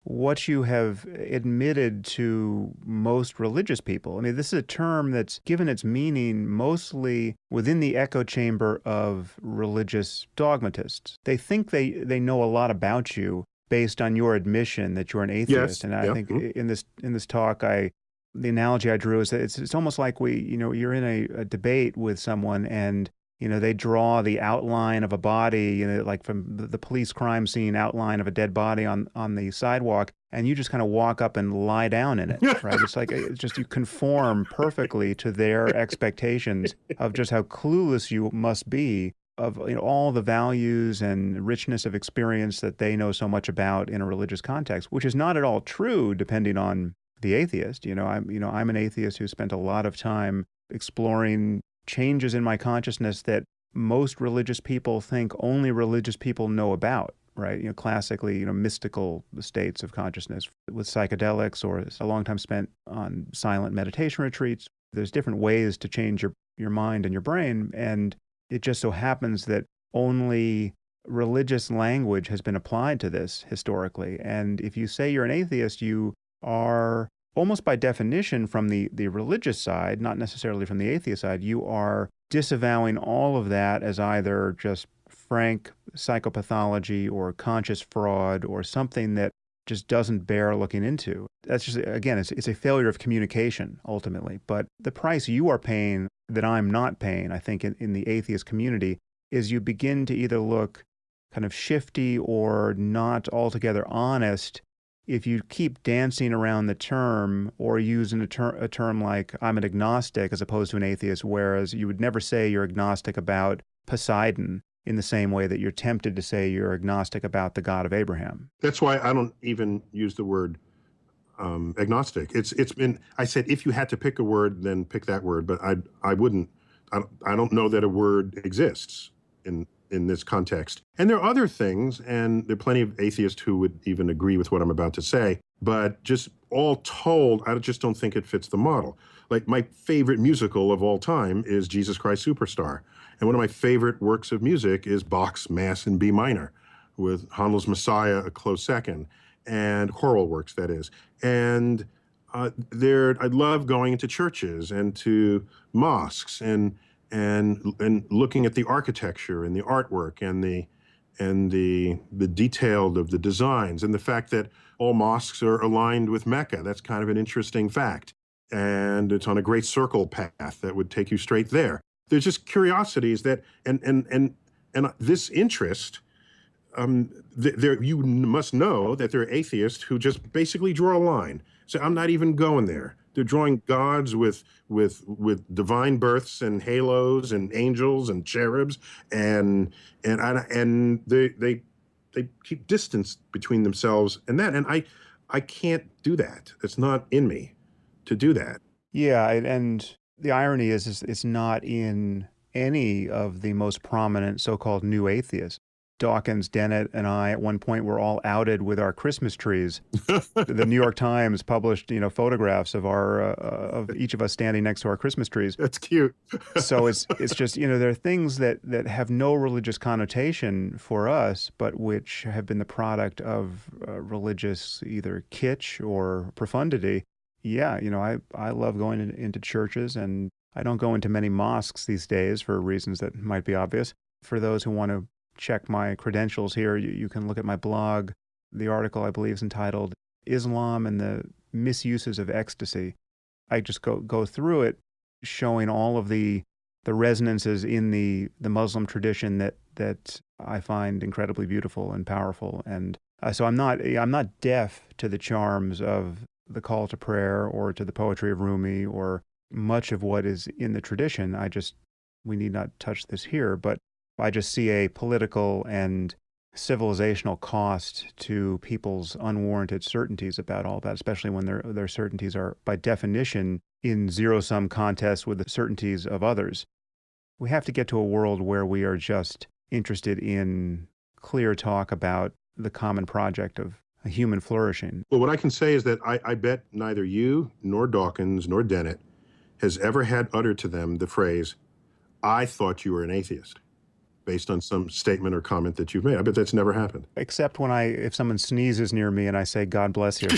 [SPEAKER 1] what you have admitted to most religious people. I mean, this is a term that's given its meaning mostly within the echo chamber of religious dogmatists. They think they know a lot about you based on your admission that you're an atheist.
[SPEAKER 2] Yes.
[SPEAKER 1] And I think in this talk, the analogy I drew is that it's almost like you're in a debate with someone and they draw the outline of a body, like from the police crime scene outline of a dead body on the sidewalk, and you just kind of walk up and lie down in it, right? It's just you conform perfectly to their expectations of just how clueless you must be of all the values and richness of experience that they know so much about in a religious context, which is not at all true depending on the atheist. I'm an atheist who spent a lot of time exploring changes in my consciousness that most religious people think only religious people know about, right? Classically, mystical states of consciousness with psychedelics or a long time spent on silent meditation retreats. There's different ways to change your mind and your brain. And it just so happens that only religious language has been applied to this historically. And if you say you're an atheist, you are almost by definition from the religious side, not necessarily from the atheist side, you are disavowing all of that as either just frank psychopathology or conscious fraud or something that just doesn't bear looking into. That's just, again, it's a failure of communication ultimately. But the price you are paying that I'm not paying, I think, in the atheist community, is you begin to either look kind of shifty or not altogether honest if you keep dancing around the term or using a term like I'm an agnostic as opposed to an atheist, whereas you would never say you're agnostic about Poseidon in the same way that you're tempted to say you're agnostic about the God of Abraham.
[SPEAKER 2] That's why I don't even use the word agnostic. I said if you had to pick a word, then pick that word, but I wouldn't. I don't know that a word exists in this context. And there are other things, and there are plenty of atheists who would even agree with what I'm about to say, but just all told, I just don't think it fits the model. Like my favorite musical of all time is Jesus Christ Superstar. And one of my favorite works of music is Bach's Mass in B minor, with Handel's Messiah a close second, and choral works, that is. And I love going into churches and to mosques and looking at the architecture and the artwork and the detail of the designs and the fact that all mosques are aligned with Mecca. That's kind of an interesting fact. And it's on a great circle path that would take you straight there. There's just curiosities that, and this interest you must know that there are atheists who just basically draw a line. Say, I'm not even going there. They're drawing gods with divine births and halos and angels and cherubs, and they keep distance between themselves and that. And I can't do that. It's not in me to do that.
[SPEAKER 1] Yeah, and the irony is it's not in any of the most prominent so-called new atheists. Dawkins, Dennett, and I at one point were all outed with our Christmas trees. The New York Times published, photographs of our of each of us standing next to our Christmas trees.
[SPEAKER 2] That's cute.
[SPEAKER 1] So it's just, there are things that have no religious connotation for us, but which have been the product of religious either kitsch or profundity. Yeah, I love going into churches, and I don't go into many mosques these days for reasons that might be obvious. For those who want to check my credentials here, you can look at my blog. The article, I believe, is entitled Islam and the Misuses of Ecstasy. I just go through it, showing all of the resonances in the Muslim tradition that I find incredibly beautiful and powerful. And so I'm not deaf to the charms of the call to prayer or to the poetry of Rumi or much of what is in the tradition. We need not touch this here, but I just see a political and civilizational cost to people's unwarranted certainties about all that, especially when their certainties are, by definition, in zero-sum contest with the certainties of others. We have to get to a world where we are just interested in clear talk about the common project of a human flourishing.
[SPEAKER 2] Well, what I can say is that I bet neither you nor Dawkins nor Dennett has ever had uttered to them the phrase, "I thought you were an atheist," based on some statement or comment that you've made. I bet that's never happened.
[SPEAKER 1] Except if someone sneezes near me and I say, "God bless you,"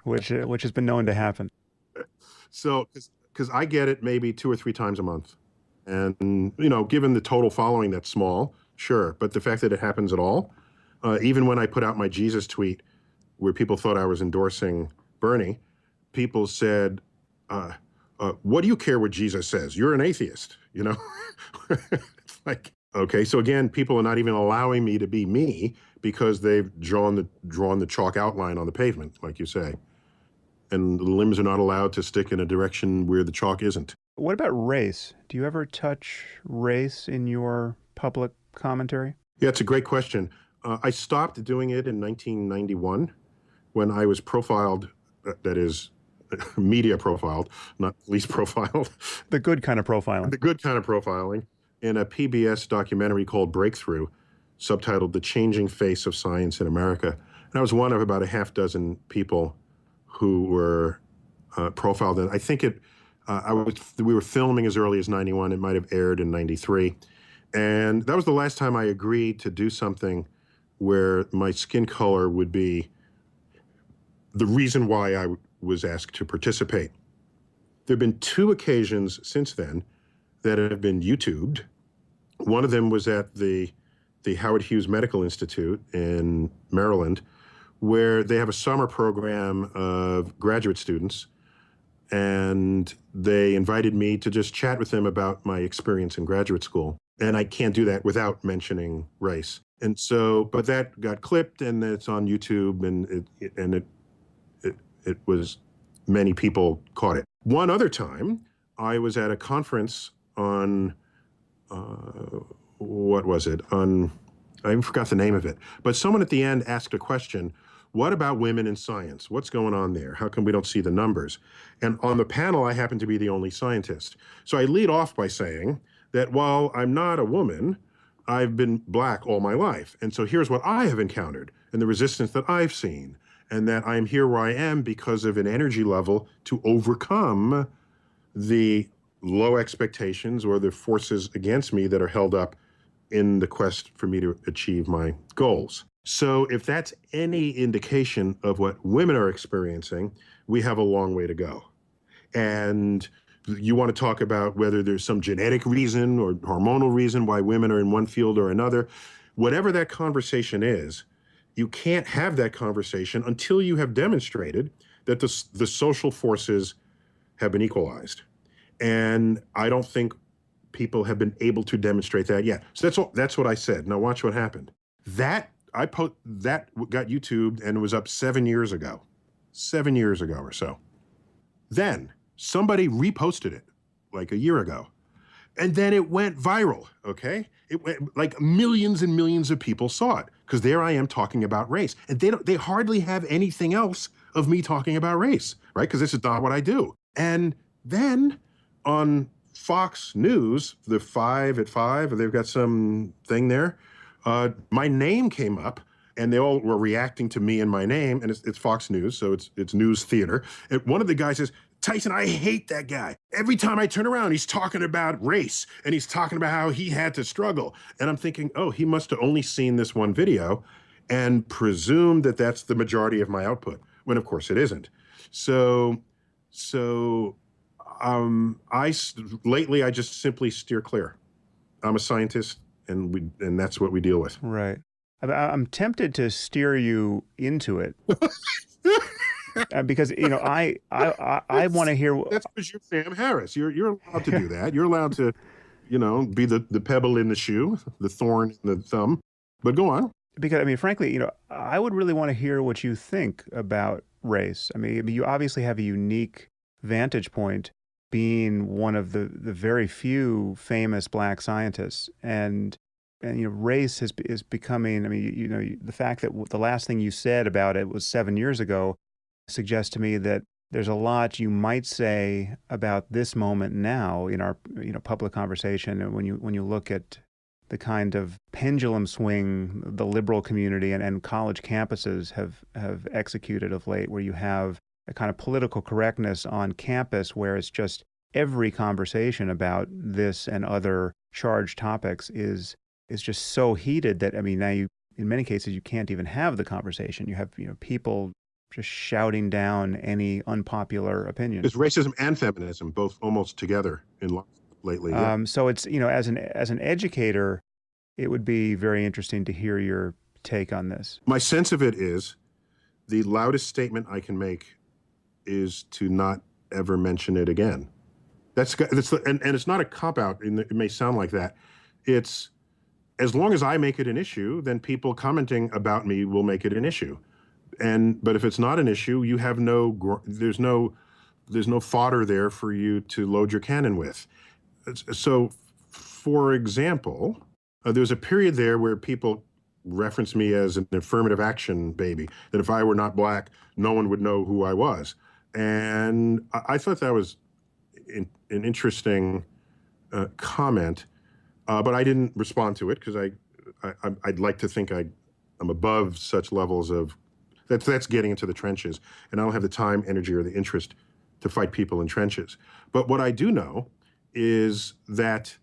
[SPEAKER 1] which has been known to happen.
[SPEAKER 2] So, because I get it maybe 2 or 3 times a month. And, given the total following, that's small, sure. But the fact that it happens at all, even when I put out my Jesus tweet where people thought I was endorsing Bernie, people said, what do you care what Jesus says? You're an atheist, It's like, okay, so again, people are not even allowing me to be me because they've drawn the chalk outline on the pavement, like you say. And the limbs are not allowed to stick in a direction where the chalk isn't.
[SPEAKER 1] What about race? Do you ever touch race in your public commentary?
[SPEAKER 2] Yeah, it's a great question. I stopped doing it in 1991 when I was profiled, that is, media profiled, not police profiled.
[SPEAKER 1] The good kind of profiling.
[SPEAKER 2] The good kind of profiling in a PBS documentary called Breakthrough, subtitled The Changing Face of Science in America. And I was one of about a half dozen people who were profiled. And I think we were filming as early as 91. It might have aired in 93. And that was the last time I agreed to do something where my skin color would be the reason why I was asked to participate. There have been 2 occasions since then that have been YouTubed. One of them was at the Howard Hughes Medical Institute in Maryland, where they have a summer program of graduate students, and they invited me to just chat with them about my experience in graduate school. And I can't do that without mentioning race. And so, but that got clipped, and it's on YouTube, and it was, many people caught it. One other time, I was at a conference on, what was it? I forgot the name of it. But someone at the end asked a question, what about women in science? What's going on there? How come we don't see the numbers? And on the panel, I happen to be the only scientist. So I lead off by saying that while I'm not a woman, I've been black all my life. And so here's what I have encountered and the resistance that I've seen, and that I'm here where I am because of an energy level to overcome the low expectations or the forces against me that are held up in the quest for me to achieve my goals. So if that's any indication of what women are experiencing, we have a long way to go. And you want to talk about whether there's some genetic reason or hormonal reason why women are in one field or another. Whatever that conversation is, you can't have that conversation until you have demonstrated that the social forces have been equalized. And I don't think people have been able to demonstrate that yet. So that's what I said. Now watch what happened. That got YouTubed and was up 7 years ago. 7 years ago or so. Then somebody reposted it like a year ago. And then it went viral, okay? It went like millions and millions of people saw it because there I am talking about race. And they hardly have anything else of me talking about race, right? Because this is not what I do. And then on Fox News, the 5 at 5, they've got some thing there. My name came up and they all were reacting to me and my name, and it's Fox News, so it's news theater. And one of the guys says, Tyson, I hate that guy. Every time I turn around, he's talking about race, and he's talking about how he had to struggle. And I'm thinking, oh, he must have only seen this one video and presumed that that's the majority of my output, when of course it isn't. So lately I just simply steer clear. I'm a scientist, and that's what we deal with.
[SPEAKER 1] Right. I'm tempted to steer you into it. Because I want to hear.
[SPEAKER 2] That's because you're Sam Harris. You're allowed to do that. You're allowed to, be the pebble in the shoe, the thorn in the thumb. But go on.
[SPEAKER 1] Because frankly, I would really want to hear what you think about race. You obviously have a unique vantage point, being one of the very few famous Black scientists, and race is becoming. The fact that the last thing you said about it was 7 years ago suggests to me that there's a lot you might say about this moment now in our public conversation. And when you look at the kind of pendulum swing the liberal community and college campuses have executed of late, where you have a kind of political correctness on campus where it's just every conversation about this and other charged topics is just so heated that now in many cases you can't even have the conversation. You have people just shouting down any unpopular opinion.
[SPEAKER 2] It's racism and feminism, both almost together in life lately. Yeah.
[SPEAKER 1] So it's as an educator, it would be very interesting to hear your take on this.
[SPEAKER 2] My sense of it is the loudest statement I can make is to not ever mention it again. And it's not a cop-out, and it may sound like that. It's as long as I make it an issue, then people commenting about me will make it an issue. But if it's not an issue, you have there's no fodder there for you to load your cannon with. So, for example, there's a period there where people referenced me as an affirmative action baby, that if I were not Black, no one would know who I was. And I thought that was an interesting comment, but I didn't respond to it because I'd like to think I'm above such levels of, that's getting into the trenches, and I don't have the time, energy, or the interest to fight people in trenches. But what I do know is that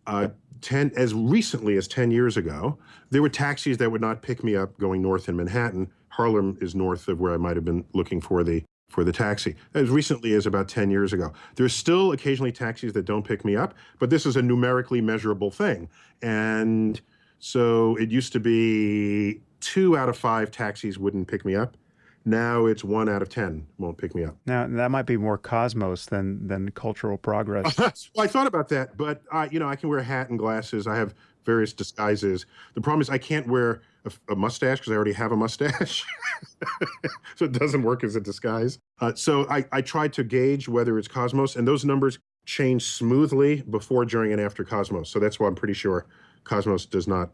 [SPEAKER 2] as recently as 10 years ago, there were taxis that would not pick me up going north in Manhattan. Harlem is north of where I might have been looking for the taxi. As recently as about 10 years ago. There's still occasionally taxis that don't pick me up, but this is a numerically measurable thing. And so it used to be 2 out of 5 taxis wouldn't pick me up. Now it's 1 out of 10 won't pick me up.
[SPEAKER 1] Now, that might be more cosmos than cultural progress.
[SPEAKER 2] Well, I thought about that, but I can wear a hat and glasses. I have various disguises. The problem is I can't wear a mustache because I already have a mustache. So it doesn't work as a disguise. So I tried to gauge whether it's Cosmos, and those numbers change smoothly before, during, and after Cosmos. So that's why I'm pretty sure Cosmos did not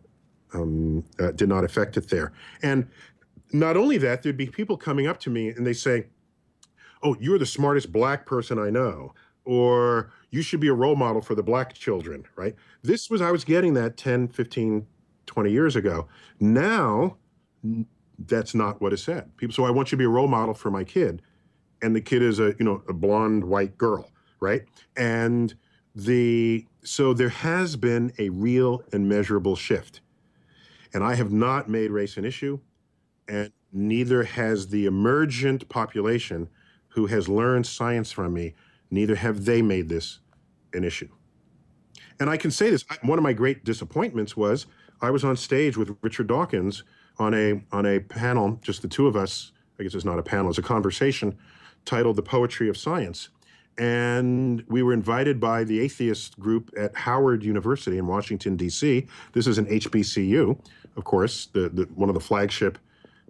[SPEAKER 2] affect it there. And not only that, there'd be people coming up to me and they say, oh, you're the smartest Black person I know, or you should be a role model for the Black children, right? I was getting that 10, 15, 20 years ago. Now, that's not what is said. So I want you to be a role model for my kid. And the kid is a blonde white girl, right? And so there has been a real and measurable shift. And I have not made race an issue, and neither has the emergent population who has learned science from me, neither have they made this an issue. And I can say this, one of my great disappointments was I was on stage with Richard Dawkins on a panel, just the two of us. I guess it's not a panel, it's a conversation titled The Poetry of Science. And we were invited by the atheist group at Howard University in Washington, D.C. This is an HBCU, of course, one of the flagship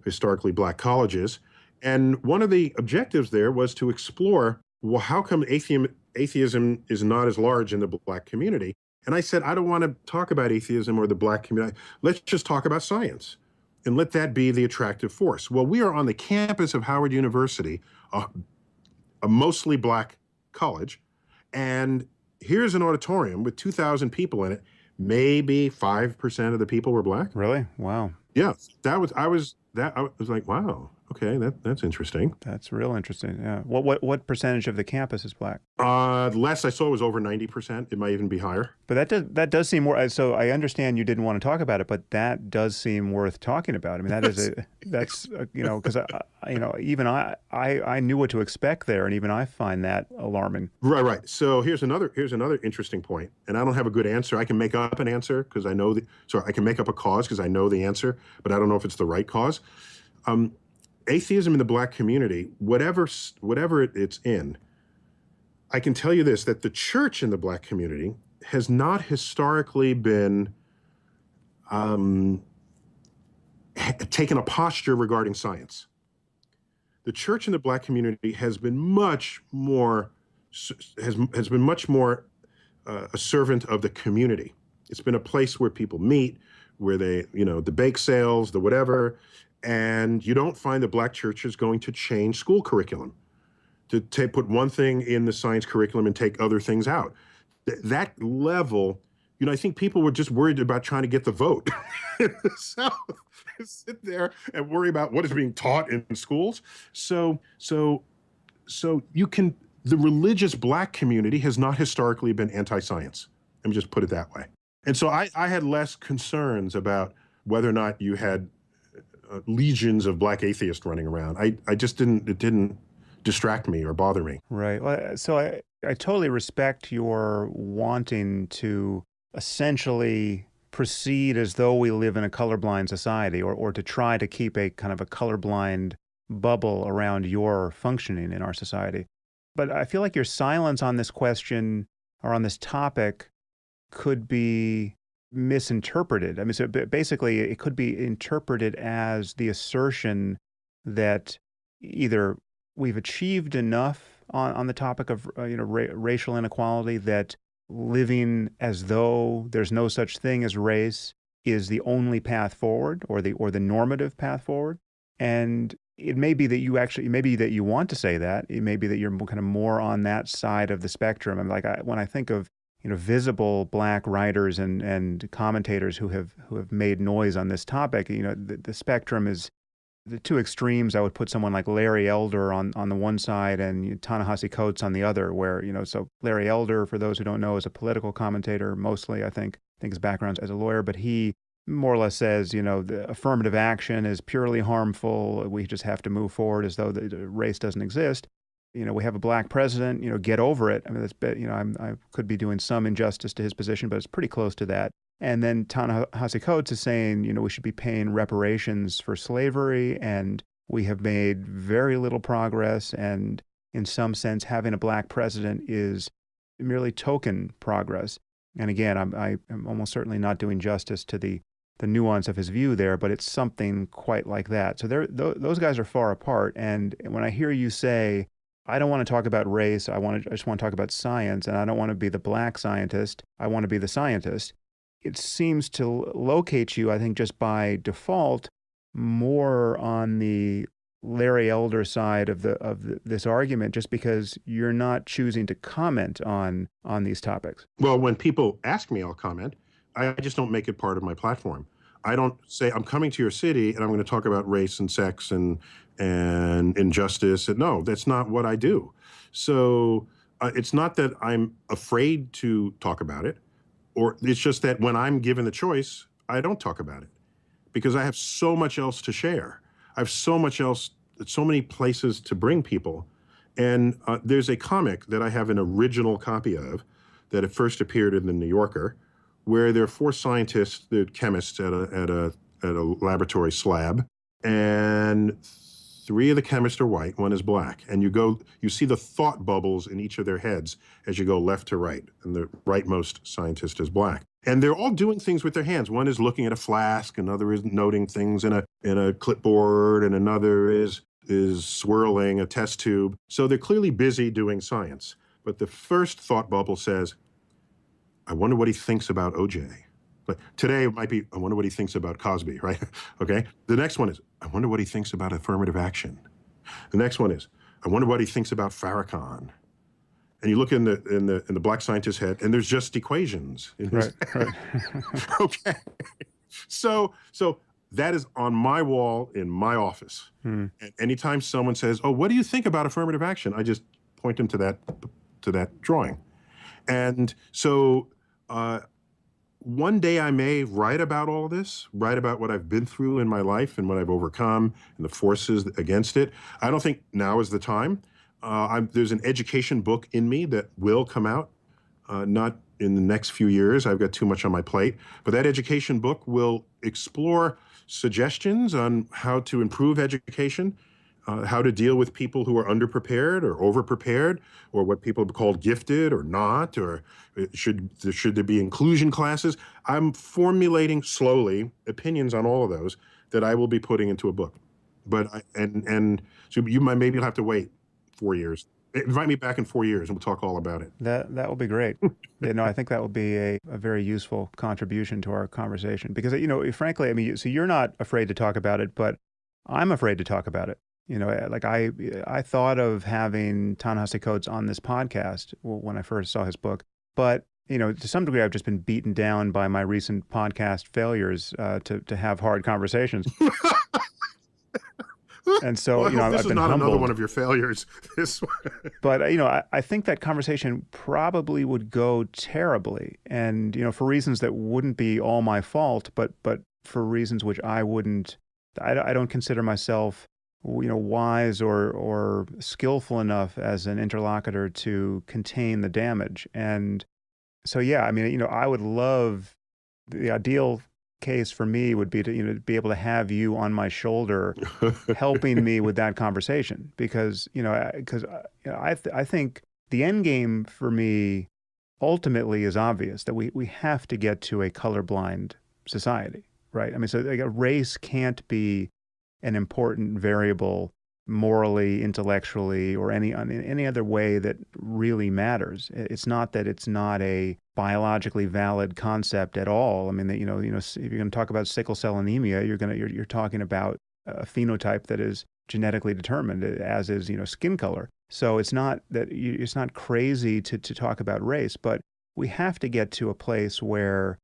[SPEAKER 2] historically black colleges. And one of the objectives there was to explore, well, how come atheism is not as large in the black community? And I said, I don't want to talk about atheism or the black community. Let's just talk about science and let that be the attractive force. Well, we are on the campus of Howard University, a mostly black college, and here's an auditorium with 2,000 people in it. Maybe 5% of the people were black.
[SPEAKER 1] Really? Wow.
[SPEAKER 2] Yeah, I was like, wow, okay, that's interesting.
[SPEAKER 1] That's real interesting. Yeah. What percentage of the campus is black?
[SPEAKER 2] The last I saw was over 90%. It might even be higher.
[SPEAKER 1] But that does seem more. So I understand you didn't want to talk about it, but that does seem worth talking about. I mean, that's because even I knew what to expect there, and even I find that alarming.
[SPEAKER 2] Right. So here's another interesting point, and I don't have a good answer. I can make up an answer because I know I can make up a cause because I know the answer, but I don't know if it's the right cause. Atheism in the black community, whatever it's in, I can tell you this, that the church in the black community has not historically been taken a posture regarding science. The church in the black community has been much more a servant of the community. It's been a place where people meet, where they, the bake sales, the whatever, and you don't find the black churches going to change school curriculum to put one thing in the science curriculum and take other things out. That level, I think people were just worried about trying to get the vote in the South. Sit there and worry about what is being taught in schools. So the religious black community has not historically been anti-science. Let me just put it that way. And so I had less concerns about whether or not you had legions of black atheists running around. It didn't distract me or bother me.
[SPEAKER 1] Right. Well, so I totally respect your wanting to essentially proceed as though we live in a colorblind society, or to try to keep a kind of a colorblind bubble around your functioning in our society. But I feel like your silence on this question or on this topic could be misinterpreted. I mean, so basically it could be interpreted as the assertion that we've achieved enough on the topic of racial inequality that living as though there's no such thing as race is the only path forward, or the normative path forward. And it may be that you want to say that. It may be that you're kind of more on that side of the spectrum. I mean, when I think of visible black writers and commentators who have made noise on this topic, the spectrum is the two extremes. I would put someone like Larry Elder on the one side and Ta-Nehisi Coates on the other, where, so Larry Elder, for those who don't know, is a political commentator mostly. I think his background's as a lawyer, but he more or less says, the affirmative action is purely harmful. We just have to move forward as though the race doesn't exist. We have a black president, get over it. I mean, I could be doing some injustice to his position, but it's pretty close to that. And then Ta-Nehisi Coates is saying, we should be paying reparations for slavery, and we have made very little progress, and in some sense, having a black president is merely token progress. And again, I'm almost certainly not doing justice to the nuance of his view there, but it's something quite like that. So those guys are far apart. And when I hear you say, I don't want to talk about race, I just want to talk about science, and I don't want to be the black scientist, I want to be the scientist, it seems to locate you, I think, just by default, more on the Larry Elder side of this argument, just because you're not choosing to comment on these topics.
[SPEAKER 2] Well, when people ask me, I'll comment. I just don't make it part of my platform. I don't say, I'm coming to your city and I'm going to talk about race and sex and injustice. No, that's not what I do. So it's not that I'm afraid to talk about it, or it's just that when I'm given the choice, I don't talk about it because I have so much else to share. I have so many places to bring people. And there's a comic that I have an original copy of that it first appeared in the New Yorker, where there are four scientists, they're chemists at a laboratory slab, and Three of the chemists are white, one is black. And you see the thought bubbles in each of their heads as you go left to right. And the rightmost scientist is black. And they're all doing things with their hands. One is looking at a flask, another is noting things in a clipboard, and another is swirling a test tube. So they're clearly busy doing science. But the first thought bubble says, I wonder what he thinks about OJ. But today it might be, I wonder what he thinks about Cosby, right? Okay. The next one is, I wonder what he thinks about affirmative action. The next one is, I wonder what he thinks about Farrakhan. And you look in the black scientist's head, and there's just equations in his
[SPEAKER 1] right.
[SPEAKER 2] Okay. So that is on my wall in my office. And anytime someone says, "Oh, what do you think about affirmative action?" I just point them to that drawing. And so one day I may write about all this, write about what I've been through in my life and what I've overcome and the forces against it. I don't think now is the time. There's an education book in me that will come out, not in the next few years. I've got too much on my plate. But that education book will explore suggestions on how to improve education, how to deal with people who are underprepared or overprepared, or what people have called gifted or not, or should there be inclusion classes. I'm formulating slowly opinions on all of those that I will be putting into a book. But so maybe you'll have to wait 4 years. Invite me back in 4 years and we'll talk all about it.
[SPEAKER 1] That will be great. Yeah, no, I think that will be a very useful contribution to our conversation because, frankly, I mean, so you're not afraid to talk about it, but I'm afraid to talk about it. Like I thought of having Ta-Nehisi Coates on this podcast when I first saw his book, but to some degree, I've just been beaten down by my recent podcast failures to have hard conversations. And so,
[SPEAKER 2] well,
[SPEAKER 1] I've
[SPEAKER 2] this
[SPEAKER 1] been
[SPEAKER 2] is not
[SPEAKER 1] humbled.
[SPEAKER 2] another one of your failures. This one.
[SPEAKER 1] But, I think that conversation probably would go terribly. And, for reasons that wouldn't be all my fault, but for reasons which I don't consider myself, wise or skillful enough as an interlocutor to contain the damage. And so, yeah, I mean, I would love, the ideal case for me would be to be able to have you on my shoulder helping me with that conversation because I think the end game for me ultimately is obvious that we have to get to a colorblind society, right? I mean, so like, race can't be an important variable morally, intellectually, or any other way that really matters. It's not that it's not a biologically valid concept at all. I mean, that if you're going to talk about sickle cell anemia, you're talking about a phenotype that is genetically determined, as is skin color. So it's not that it's not crazy to talk about race, but we have to get to a place where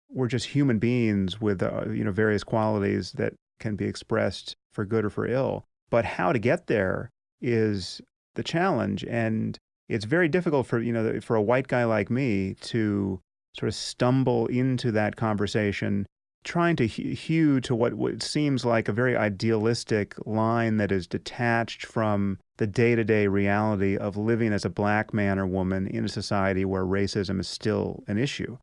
[SPEAKER 1] we're just human beings with various qualities that can be expressed for good or for ill. But how to get there is the challenge, and it's very difficult for for a white guy like me to sort of stumble into that conversation, trying to hew to what seems like a very idealistic line that is detached from the day-to-day reality of living as a black man or woman in a society where racism is still an issue.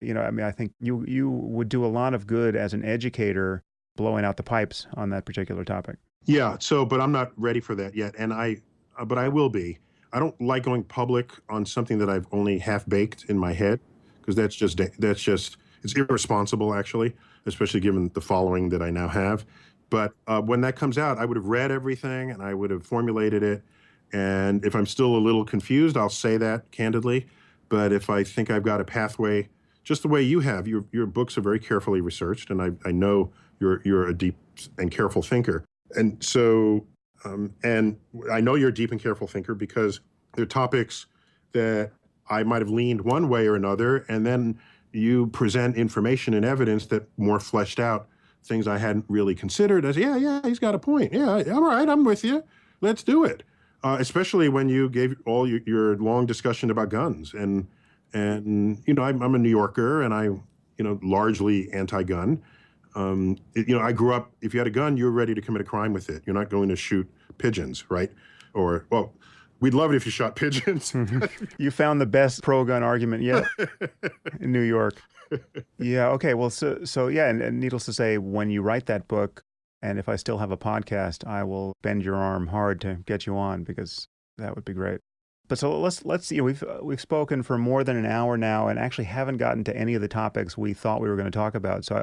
[SPEAKER 1] I mean, I think you would do a lot of good as an educator blowing out the pipes on that particular topic.
[SPEAKER 2] Yeah. But I'm not ready for that yet. But I will be. I don't like going public on something that I've only half baked in my head, because that's just it's irresponsible, actually, especially given the following that I now have. But when that comes out, I would have read everything and I would have formulated it. And if I'm still a little confused, I'll say that candidly. But if I think I've got a pathway, just the way you have, your books are very carefully researched, and I know you're a deep and careful thinker. And so, and I know you're a deep and careful thinker because there are topics that I might have leaned one way or another, and then you present information and evidence that more fleshed out things I hadn't really considered as, yeah, he's got a point. Yeah, all right, I'm with you. Let's do it. Especially when you gave all your long discussion about guns. And I'm a New Yorker, and I, largely anti-gun. I grew up, if you had a gun, you were ready to commit a crime with it. You're not going to shoot pigeons, right? Or, well, we'd love it if you shot pigeons.
[SPEAKER 1] You found the best pro-gun argument yet in New York. Yeah, okay. Well, so yeah, and needless to say, when you write that book, And if I still have a podcast, I will bend your arm hard to get you on, because that would be great. But so let's we've spoken for more than an hour now, and actually haven't gotten to any of the topics we thought we were going to talk about. So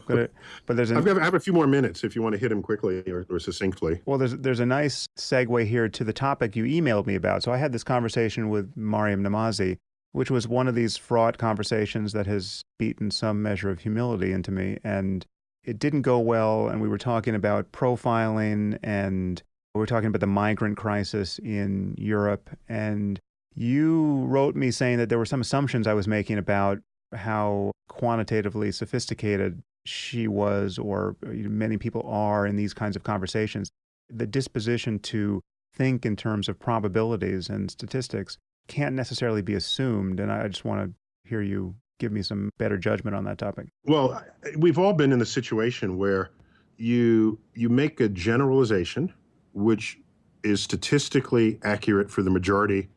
[SPEAKER 1] but
[SPEAKER 2] I have a few more minutes if you want to hit them quickly or succinctly.
[SPEAKER 1] Well, there's a nice segue here to the topic you emailed me about. So I had this conversation with Mariam Namazi, which was one of these fraught conversations that has beaten some measure of humility into me, and it didn't go well. And we were talking about profiling, and we were talking about the migrant crisis in Europe. And you wrote me saying that there were some assumptions I was making about how quantitatively sophisticated she was, or many people are in these kinds of conversations. The disposition to think in terms of probabilities and statistics can't necessarily be assumed. And I just want to hear you give me some better judgment on that topic.
[SPEAKER 2] Well, we've all been in the situation where you make a generalization, which is statistically accurate for the majority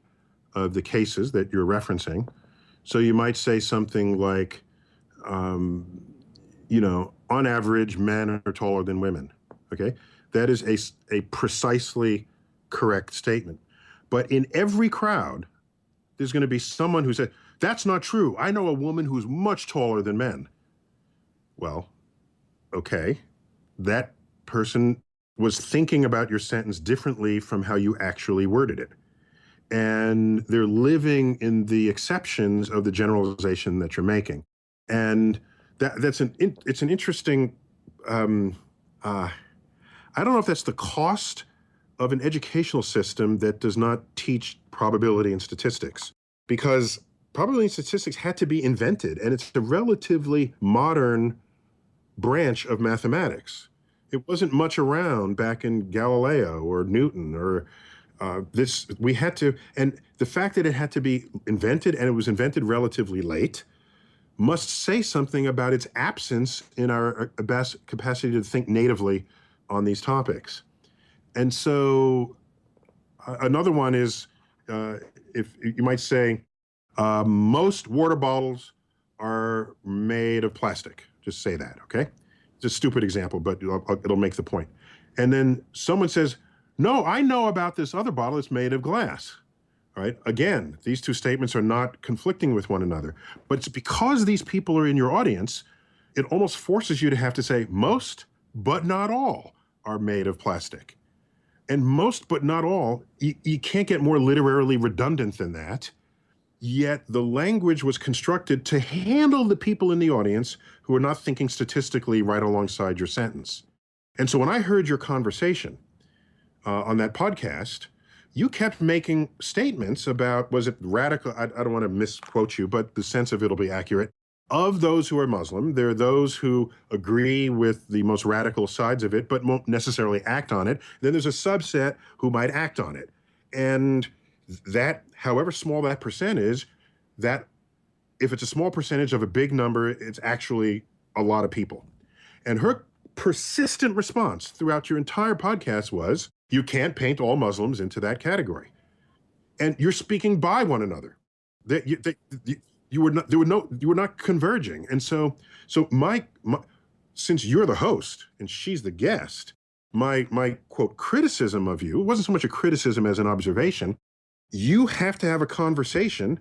[SPEAKER 2] of the cases that you're referencing. So you might say something like, on average, men are taller than women. Okay, that is a precisely correct statement. But in every crowd, there's going to be someone who says, that's not true. I know a woman who's much taller than men. Well, okay, that person was thinking about your sentence differently from how you actually worded it. And they're living in the exceptions of the generalization that you're making. And it's an interesting, I don't know if that's the cost of an educational system that does not teach probability and statistics, because probability and statistics had to be invented, and it's a relatively modern branch of mathematics. It wasn't much around back in Galileo or Newton or we had to, and the fact that it had to be invented, and it was invented relatively late, must say something about its absence in our capacity to think natively on these topics. And so another one is, if you might say, most water bottles are made of plastic. Just say that, okay? It's a stupid example, but it'll make the point. And then someone says, no, I know about this other bottle that's made of glass. All right. Again, these two statements are not conflicting with one another, but it's because these people are in your audience, it almost forces you to have to say most, but not all, are made of plastic. And most, but not all, you can't get more literarily redundant than that. Yet the language was constructed to handle the people in the audience who are not thinking statistically right alongside your sentence. And so when I heard your conversation on that podcast, you kept making statements about, was it radical? I don't want to misquote you, but the sense of it'll be accurate. Of those who are Muslim, there are those who agree with the most radical sides of it, but won't necessarily act on it. Then there's a subset who might act on it. And that, however small that percent is, that if it's a small percentage of a big number, it's actually a lot of people. And her persistent response throughout your entire podcast was, you can't paint all Muslims into that category. And you're speaking by one another. You were not converging. And so since you're the host and she's the guest, my quote criticism of you, it wasn't so much a criticism as an observation. You have to have a conversation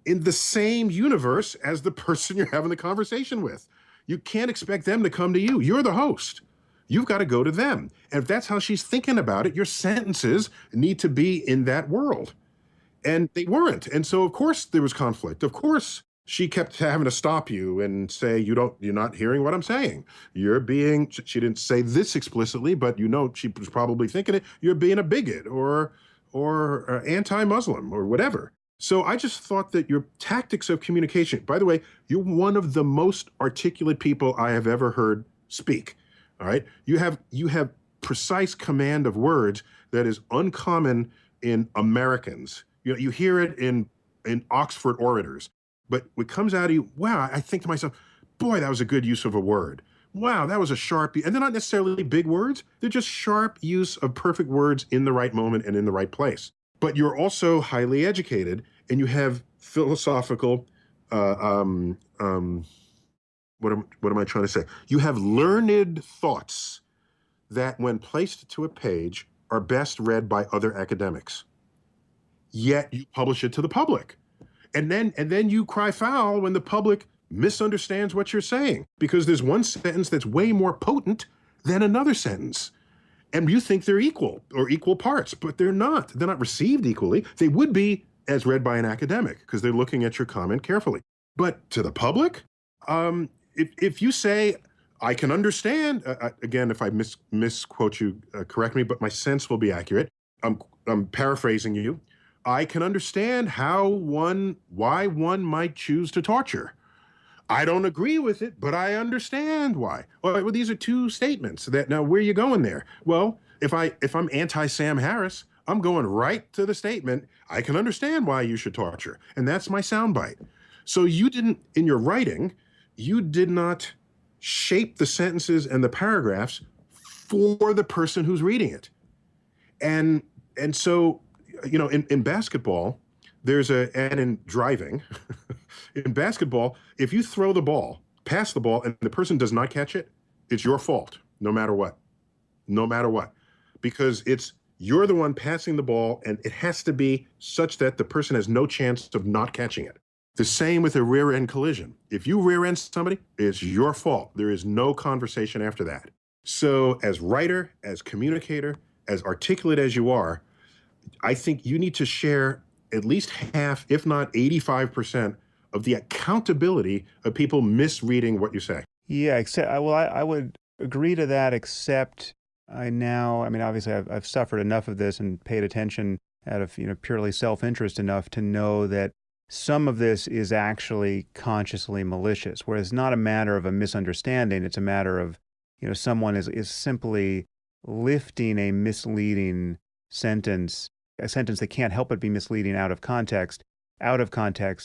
[SPEAKER 2] in the same universe as the person you're having the conversation with. You can't expect them to come to you. You're the host. You've got to go to them. And if that's how she's thinking about it, your sentences need to be in that world. And they weren't. And so, of course, there was conflict. Of course, she kept having to stop you and say, you're not hearing what I'm saying. She didn't say this explicitly, but she was probably thinking it, you're being a bigot or anti-Muslim or whatever. So I just thought that your tactics of communication, by the way, you're one of the most articulate people I have ever heard speak. All right. You have precise command of words that is uncommon in Americans. You hear it in Oxford orators, but what comes out of you, wow, I think to myself, boy, that was a good use of a word. Wow, that was a sharp, and they're not necessarily big words. They're just sharp use of perfect words in the right moment and in the right place. But you're also highly educated, and you have philosophical, what am I trying to say? You have learned thoughts that when placed to a page are best read by other academics. Yet you publish it to the public. And then you cry foul when the public misunderstands what you're saying because there's one sentence that's way more potent than another sentence. And you think they're equal or equal parts, but they're not. They're not received equally. They would be as read by an academic because they're looking at your comment carefully. But to the public, if you say, I can understand, again, if I misquote you, correct me, but my sense will be accurate. I'm paraphrasing you. I can understand why one might choose to torture. I don't agree with it, but I understand why. Well, these are two statements. Now, where are you going there? Well, if I'm anti-Sam Harris, I'm going right to the statement, I can understand why you should torture. And that's my soundbite. So you didn't, in your writing, you did not shape the sentences and the paragraphs for the person who's reading it. And so, in basketball, and in driving, in basketball, if you throw the ball, pass the ball, and the person does not catch it, it's your fault, no matter what. No matter what. Because you're the one passing the ball, and it has to be such that the person has no chance of not catching it. The same with a rear end collision. If you rear end somebody, it's your fault. There is no conversation after that. So as writer, as communicator, as articulate as you are, I think you need to share at least half, if not 85%, of the accountability of people misreading what you say.
[SPEAKER 1] Yeah, I would agree to that, except obviously I've suffered enough of this and paid attention out of, purely self-interest enough to know that some of this is actually consciously malicious, where it's not a matter of a misunderstanding, it's a matter of, someone is simply lifting a misleading sentence, a sentence that can't help but be misleading out of context,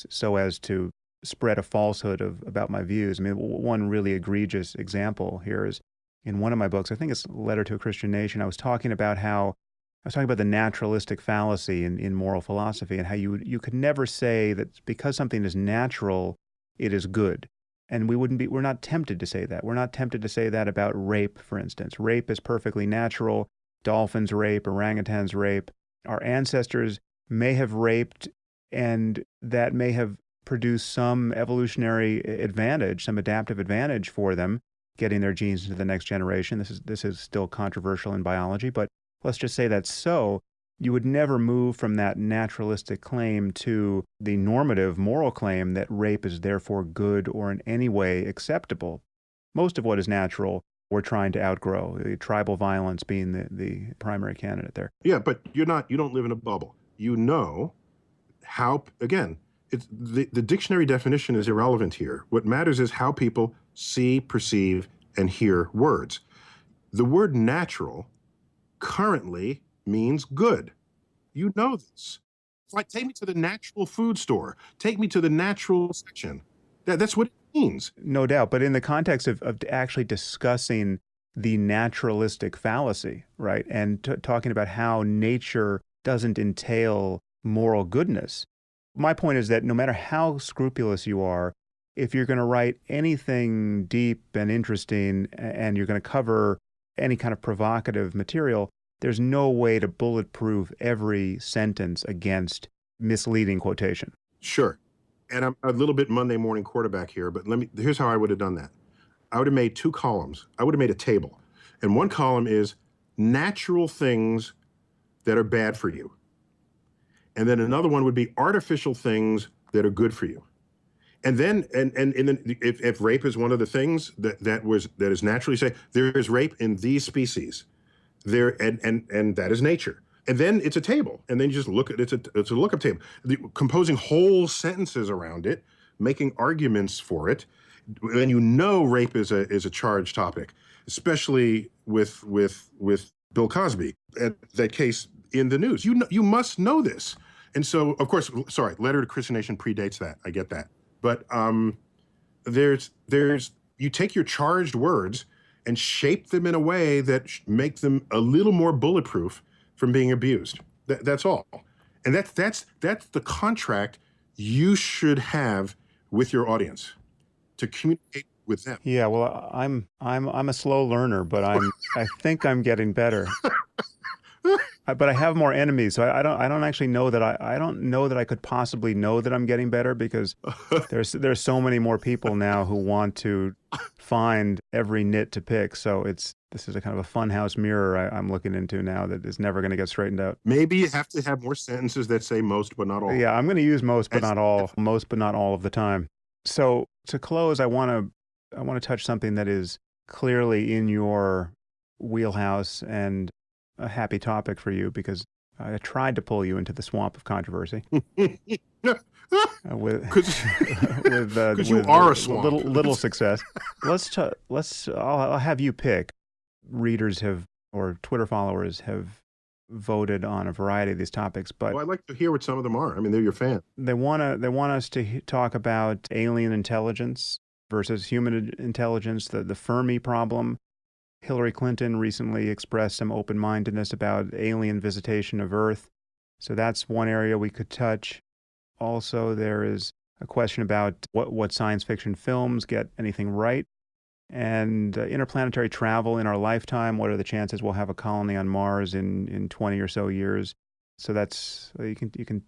[SPEAKER 1] so as to spread a falsehood about my views. I mean, one really egregious example here is in one of my books, I think it's Letter to a Christian Nation, I was talking about the naturalistic fallacy in moral philosophy and how you could never say that because something is natural, it is good. And we're not tempted to say that. We're not tempted to say that about rape, for instance. Rape is perfectly natural. Dolphins rape, orangutans rape. Our ancestors may have raped, and that may have produced some evolutionary advantage, some adaptive advantage for them, getting their genes into the next generation. This is still controversial in biology, but let's just say that's so. You would never move from that naturalistic claim to the normative moral claim that rape is therefore good or in any way acceptable. Most of what is natural, we're trying to outgrow, tribal violence being the primary candidate there.
[SPEAKER 2] Yeah, but you don't live in a bubble. You know how, again, the dictionary definition is irrelevant here. What matters is how people see, perceive, and hear words. The word natural currently means good. You know this. Like, take me to the natural food store. Take me to the natural section. That's what it means.
[SPEAKER 1] No doubt. But in the context of actually discussing the naturalistic fallacy, right, and talking about how nature doesn't entail moral goodness, my point is that no matter how scrupulous you are, if you're going to write anything deep and interesting and you're going to cover any kind of provocative material, there's no way to bulletproof every sentence against misleading quotation.
[SPEAKER 2] Sure. And I'm a little bit Monday morning quarterback here, but here's how I would have done that. I would have made two columns. I would have made a table. And one column is natural things that are bad for you. And then another one would be artificial things that are good for you. And then, and then if rape is one of the things that is naturally say, there is rape in these species. And that is nature. And then it's a table. And then you just look at it's a lookup table. Composing whole sentences around it, making arguments for it. And rape is a charged topic, especially with Bill Cosby, that case in the news. You must know this. And so, of course, sorry, Letter to Christian Nation predates that. I get that. But you take your charged words and shape them in a way that make them a little more bulletproof from being abused. That's all. And that's the contract you should have with your audience, to communicate with them.
[SPEAKER 1] Yeah, well, I'm a slow learner, but I think I'm getting better. But I have more enemies, so I don't actually know that I don't know that I could possibly know that I'm getting better because there's so many more people now who want to find every nit to pick. So this is a kind of a funhouse mirror I'm looking into now that is never going to get straightened out.
[SPEAKER 2] Maybe you have to have more sentences that say most but not all.
[SPEAKER 1] Yeah, I'm going to use
[SPEAKER 2] As,
[SPEAKER 1] most but not all of the time. So to close, I want to touch something that is clearly in your wheelhouse and a happy topic for you because I tried to pull you into the swamp of controversy with
[SPEAKER 2] because you are a swamp.
[SPEAKER 1] little success. I'll have you pick. Readers have or Twitter followers have voted on a variety of these topics, but
[SPEAKER 2] Well, I'd like to hear what some of them are. I mean, they're your fan.
[SPEAKER 1] they want us to talk about alien intelligence versus human intelligence, the Fermi problem. Hillary Clinton recently expressed some open-mindedness about alien visitation of Earth. So that's one area we could touch. Also, there is a question about what science fiction films get anything right. And interplanetary travel in our lifetime. What are the chances we'll have a colony on Mars in 20 or so years? So that's you can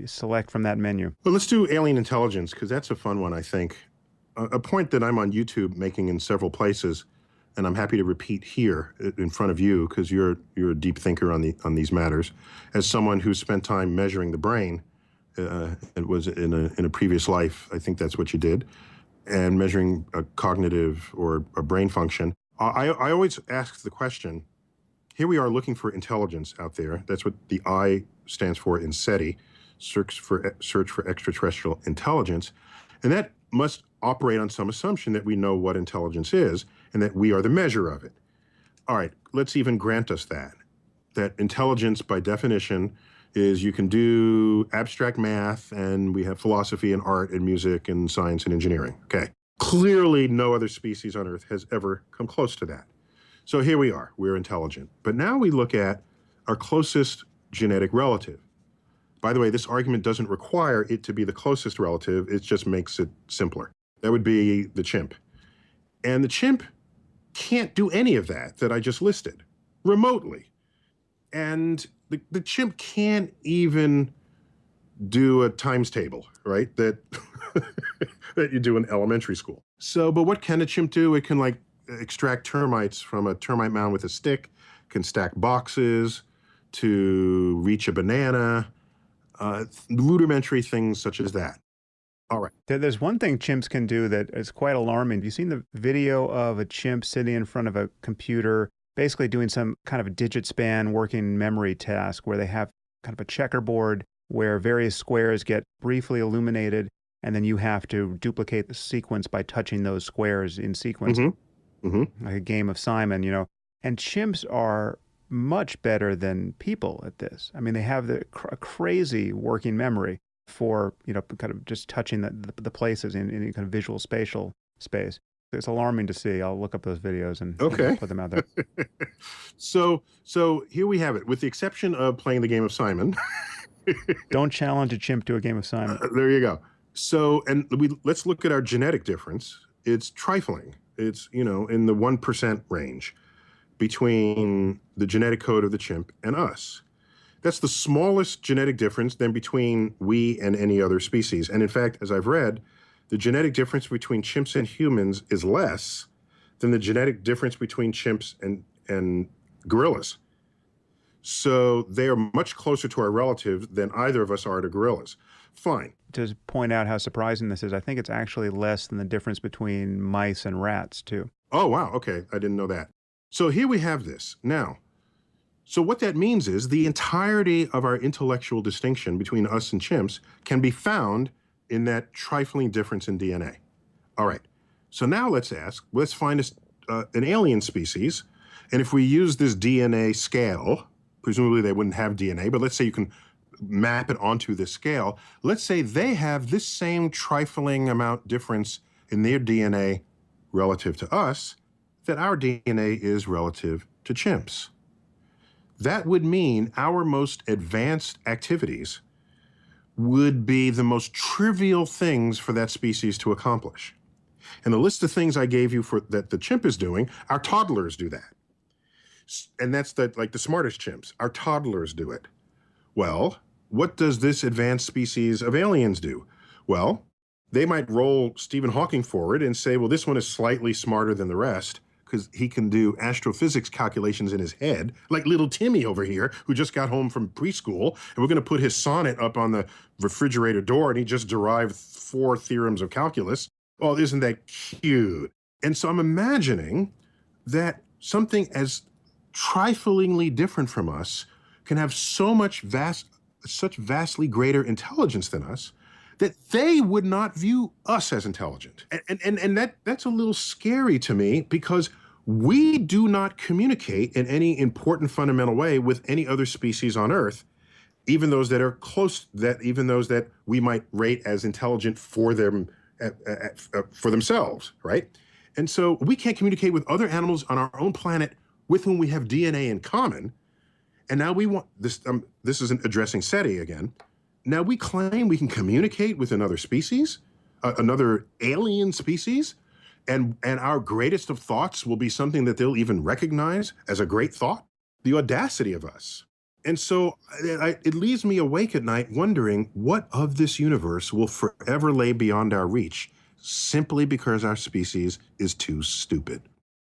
[SPEAKER 1] select from that menu.
[SPEAKER 2] Well, let's do alien intelligence because that's a fun one, I think. A point that I'm on YouTube making in several places, and I'm happy to repeat here in front of you because you're a deep thinker on these matters. As someone who spent time measuring the brain, it was in a previous life. I think that's what you did, and measuring a cognitive or a brain function. I always ask the question. Here we are looking for intelligence out there. That's what the I stands for in SETI, search for extraterrestrial intelligence, and that must operate on some assumption that we know what intelligence is and that we are the measure of it. All right, let's even grant us that intelligence by definition is you can do abstract math and we have philosophy and art and music and science and engineering. Okay, clearly no other species on Earth has ever come close to that. So here we are, we're intelligent. But now we look at our closest genetic relative. By the way, this argument doesn't require it to be the closest relative, it just makes it simpler. That would be the chimp. And the chimp can't do any of that I just listed, remotely. And the chimp can't even do a times table, right? That that you do in elementary school. So, but what can a chimp do? It can like extract termites from a termite mound with a stick, can stack boxes, to reach a banana, rudimentary things such as that. All right.
[SPEAKER 1] There's one thing chimps can do that is quite alarming. Have you seen the video of a chimp sitting in front of a computer, basically doing some kind of a digit span working memory task where they have kind of a checkerboard where various squares get briefly illuminated, and then you have to duplicate the sequence by touching those squares in sequence, like a game of Simon, you know. And chimps are much better than people at this. I mean, they have a crazy working memory for, you know, kind of just touching the places in any kind of visual spatial space. It's alarming to see. I'll look up those videos and put them out there.
[SPEAKER 2] So here we have it. With the exception of playing the game of Simon.
[SPEAKER 1] Don't challenge a chimp to a game of Simon.
[SPEAKER 2] There you go. So, and let's look at our genetic difference. It's trifling. It's, you know, in the 1% range between the genetic code of the chimp and us. That's the smallest genetic difference than between we and any other species. And in fact, as I've read, the genetic difference between chimps and humans is less than the genetic difference between chimps and gorillas. So they are much closer to our relatives than either of us are to gorillas. Fine.
[SPEAKER 1] To point out how surprising this is, I think it's actually less than the difference between mice and rats, too.
[SPEAKER 2] Oh, wow. Okay. I didn't know that. So here we have this. Now, so what that means is the entirety of our intellectual distinction between us and chimps can be found in that trifling difference in DNA. All right. So now let's find an alien species. And if we use this DNA scale, presumably they wouldn't have DNA, but let's say you can map it onto this scale. Let's say they have this same trifling amount difference in their DNA relative to us that our DNA is relative to chimps. That would mean our most advanced activities would be the most trivial things for that species to accomplish. And the list of things I gave you for that the chimp is doing, our toddlers do that. And that's like the smartest chimps. Our toddlers do it. Well, what does this advanced species of aliens do? Well, they might roll Stephen Hawking forward and say, well, this one is slightly smarter than the rest because he can do astrophysics calculations in his head, like little Timmy over here, who just got home from preschool, and we're going to put his sonnet up on the refrigerator door, and he just derived 4 theorems of calculus. Oh, isn't that cute? And so I'm imagining that something as triflingly different from us can have such vastly greater intelligence than us that they would not view us as intelligent. And that's a little scary to me because we do not communicate in any important fundamental way with any other species on Earth, even those that are close, even those that we might rate as intelligent for themselves, right? And so we can't communicate with other animals on our own planet with whom we have DNA in common. And now we want this. This isn't addressing SETI again. Now we claim we can communicate with another species, another alien species, and our greatest of thoughts will be something that they'll even recognize as a great thought. The audacity of us. And so it leaves me awake at night wondering what of this universe will forever lay beyond our reach simply because our species is too stupid.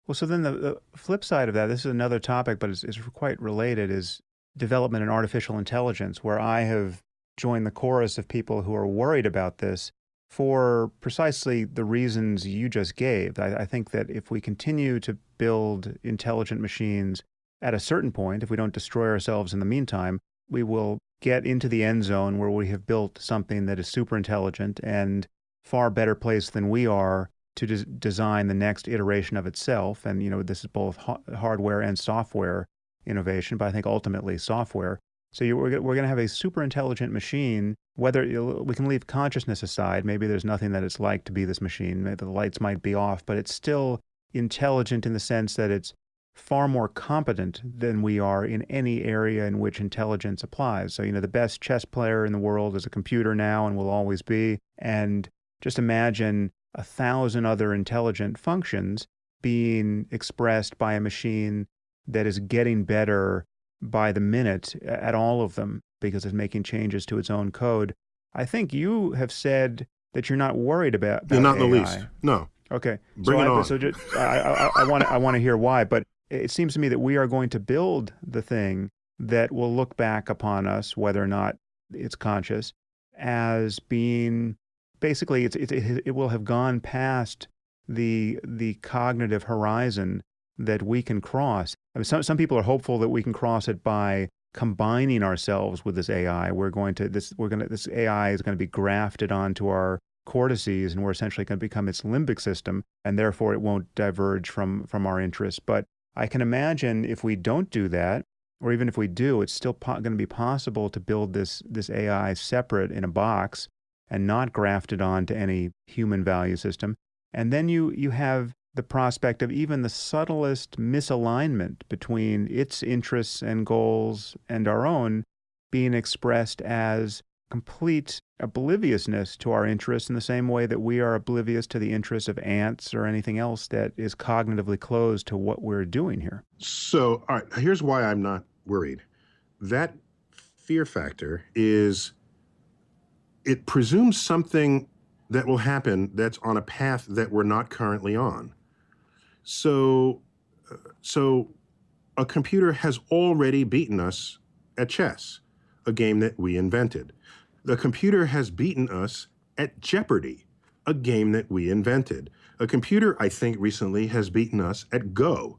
[SPEAKER 1] Well, so then the flip side of that, this is another topic, but it's quite related, is development in artificial intelligence, where I have joined the chorus of people who are worried about this for precisely the reasons you just gave. I think that if we continue to build intelligent machines at a certain point, if we don't destroy ourselves in the meantime, we will get into the end zone where we have built something that is super intelligent and far better placed than we are to design the next iteration of itself. And, this is both hardware and software innovation, but I think ultimately software. So we're going to have a super intelligent machine, whether we can leave consciousness aside. Maybe there's nothing that it's like to be this machine. Maybe the lights might be off, but it's still intelligent in the sense that it's far more competent than we are in any area in which intelligence applies. So, the best chess player in the world is a computer now and will always be. And just imagine 1,000 other intelligent functions being expressed by a machine that is getting better by the minute at all of them because it's making changes to its own code. I think you have said that you're not worried about
[SPEAKER 2] You're not
[SPEAKER 1] AI.
[SPEAKER 2] in the least. No.
[SPEAKER 1] Okay.
[SPEAKER 2] Bring it on.
[SPEAKER 1] So I want to hear why, but it seems to me that we are going to build the thing that will look back upon us, whether or not it's conscious, as being basically it will have gone past the cognitive horizon that we can cross. I mean, some people are hopeful that we can cross it by combining ourselves with this AI. This AI is going to be grafted onto our cortices, and we're essentially going to become its limbic system, and therefore it won't diverge from our interests. But I can imagine if we don't do that, or even if we do, it's still going to be possible to build this AI separate in a box and not grafted onto any human value system. And then you have the prospect of even the subtlest misalignment between its interests and goals and our own being expressed as complete obliviousness to our interests in the same way that we are oblivious to the interests of ants or anything else that is cognitively closed to what we're doing here.
[SPEAKER 2] So, all right, here's why I'm not worried. That fear factor is, it presumes something that will happen that's on a path that we're not currently on. So a computer has already beaten us at chess, a game that we invented. The computer has beaten us at Jeopardy, a game that we invented. A computer, I think, recently has beaten us at Go,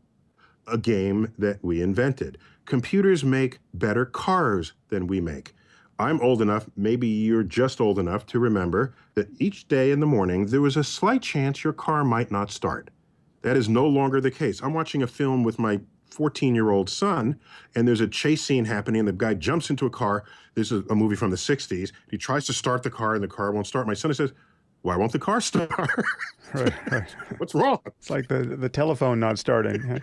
[SPEAKER 2] a game that we invented. Computers make better cars than we make. I'm old enough, maybe you're just old enough to remember that each day in the morning, there was a slight chance your car might not start. That is no longer the case. I'm watching a film with my 14-year-old son, and there's a chase scene happening, and the guy jumps into a car. This is a movie from the 60s. He tries to start the car, and the car won't start. My son says, why won't the car start?
[SPEAKER 1] Right.
[SPEAKER 2] What's wrong?
[SPEAKER 1] It's like the telephone not starting.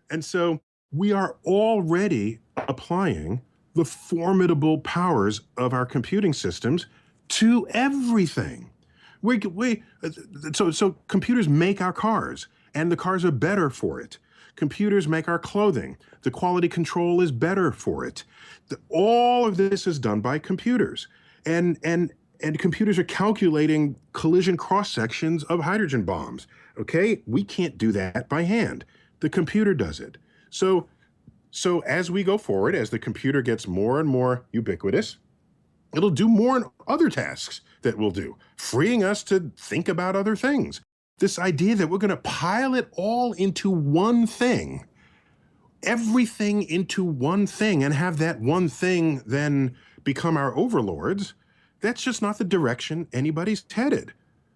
[SPEAKER 2] And so we are already applying the formidable powers of our computing systems to everything. So computers make our cars, and the cars are better for it. Computers make our clothing. The quality control is better for it. All of this is done by computers, and computers are calculating collision cross sections of hydrogen bombs. Okay, we can't do that by hand. The computer does it. So as we go forward, as the computer gets more and more ubiquitous, it'll do more other tasks that we'll do, freeing us to think about other things. This idea that we're going to pile it all into one thing, everything into one thing, and have that one thing then become our overlords, that's just not the direction anybody's headed.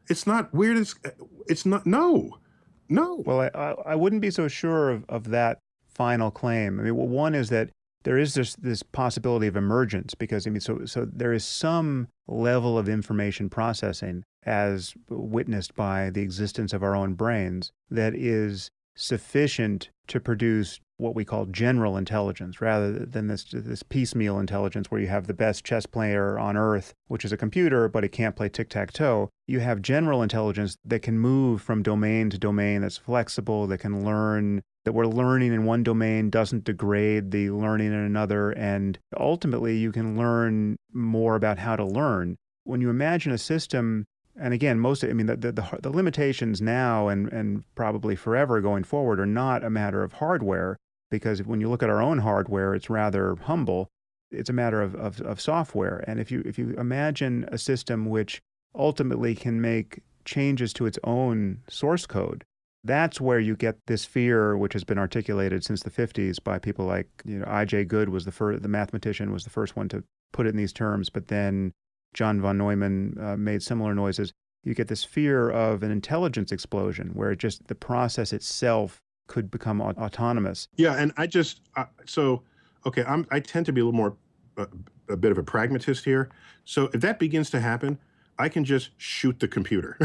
[SPEAKER 2] It's not where it's not, no, no.
[SPEAKER 1] Well, I wouldn't be so sure of that final claim. I mean, well, one is that there is this possibility of emergence because, I mean, so there is some level of information processing as witnessed by the existence of our own brains that is sufficient to produce what we call general intelligence rather than this piecemeal intelligence where you have the best chess player on earth, which is a computer, but it can't play tic-tac-toe. You have general intelligence that can move from domain to domain, that's flexible, that can learn, that we're learning in one domain doesn't degrade the learning in another, and ultimately you can learn more about how to learn. When you imagine a system, and again, the limitations now and probably forever going forward are not a matter of hardware, because when you look at our own hardware, it's rather humble. It's a matter of software. And if you imagine a system which ultimately can make changes to its own source code, that's where you get this fear, which has been articulated since the 50s by people like, I.J. Good was the mathematician was the first one to put it in these terms, but then John von Neumann made similar noises. You get this fear of an intelligence explosion where the process itself could become autonomous.
[SPEAKER 2] Yeah, and I tend to be a little more, a bit of a pragmatist here. So if that begins to happen, I can just shoot the computer.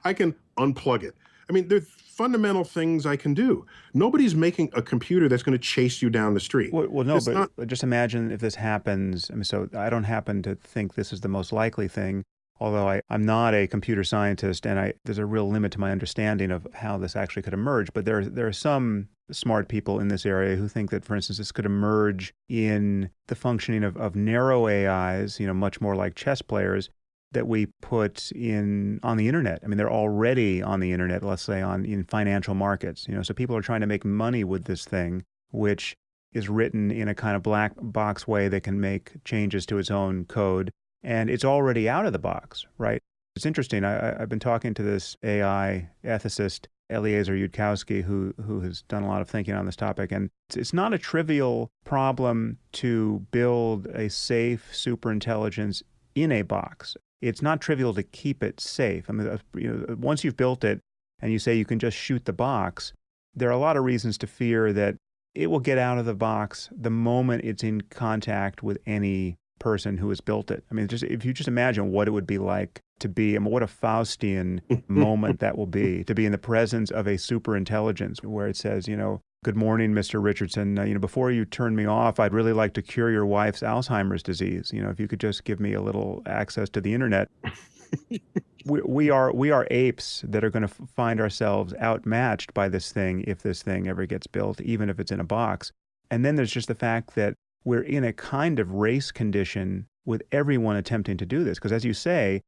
[SPEAKER 2] I can unplug it. I mean, there are fundamental things I can do. Nobody's making a computer that's going to chase you down the street.
[SPEAKER 1] Well, no, but just imagine if this happens. I mean, so I don't happen to think this is the most likely thing, although I'm not a computer scientist, and there's a real limit to my understanding of how this actually could emerge. But there are some smart people in this area who think that, for instance, this could emerge in the functioning of narrow AIs, much more like chess players, that we put on the internet. I mean, they're already on the internet, let's say in financial markets. So people are trying to make money with this thing, which is written in a kind of black box way that can make changes to its own code. And it's already out of the box, right? It's interesting. I've been talking to this AI ethicist, Eliezer Yudkowsky, who has done a lot of thinking on this topic. And it's not a trivial problem to build a safe superintelligence in a box. It's not trivial to keep it safe. I mean, once you've built it and you say you can just shoot the box, there are a lot of reasons to fear that it will get out of the box the moment it's in contact with any person who has built it. I mean, if you just imagine what it would be like to be, what a Faustian moment that will be, to be in the presence of a superintelligence where it says, good morning, Mr. Richardson. Before you turn me off, I'd really like to cure your wife's Alzheimer's disease. If you could just give me a little access to the internet. we are apes that are going to find ourselves outmatched by this thing if this thing ever gets built, even if it's in a box. And then there's just the fact that we're in a kind of race condition with everyone attempting to do this. Because as you say,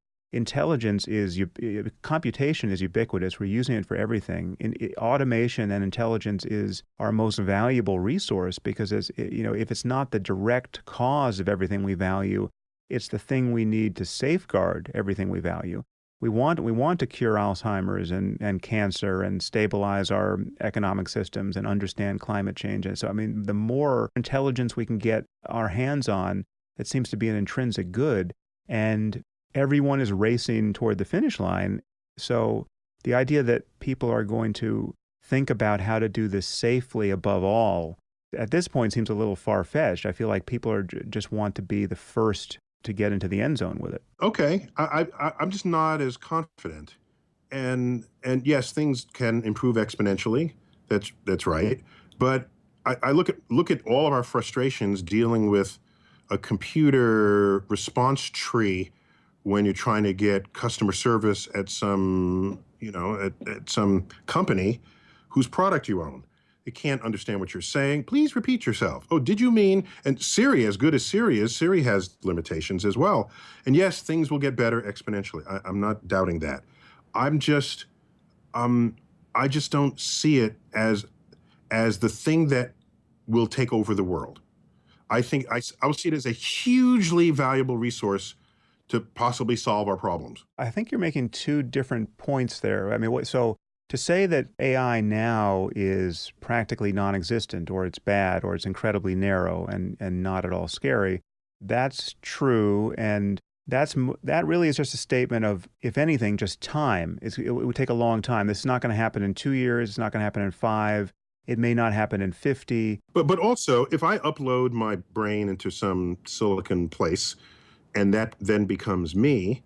[SPEAKER 1] computation is ubiquitous. We're using it for everything. Automation and intelligence is our most valuable resource because, if it's not the direct cause of everything we value, it's the thing we need to safeguard everything we value. We want to cure Alzheimer's and cancer and stabilize our economic systems and understand climate change. And so, I mean, the more intelligence we can get our hands on, it seems to be an intrinsic good. And everyone is racing toward the finish line. So the idea that people are going to think about how to do this safely above all, at this point seems a little far-fetched. I feel like people just want to be the first to get into the end zone with it.
[SPEAKER 2] Okay, I'm just not as confident. And yes, things can improve exponentially. That's right. But I look at all of our frustrations dealing with a computer response tree when you're trying to get customer service at some, at some company whose product you own. They can't understand what you're saying. Please repeat yourself. Oh, did you mean? And Siri, as good as Siri is, Siri has limitations as well. And yes, things will get better exponentially. I'm not doubting that. I'm just, I just don't see it as the thing that will take over the world. I think I'll see it as a hugely valuable resource to possibly solve our problems.
[SPEAKER 1] I think you're making two different points there. I mean, so to say that AI now is practically non-existent, or it's bad, or it's incredibly narrow and not at all scary, that's true. And that really is just a statement of, if anything, just time. It would take a long time. This is not going to happen in 2 years. It's not going to happen in 5. It may not happen in 50.
[SPEAKER 2] But also, if I upload my brain into some silicon place, and that then becomes me,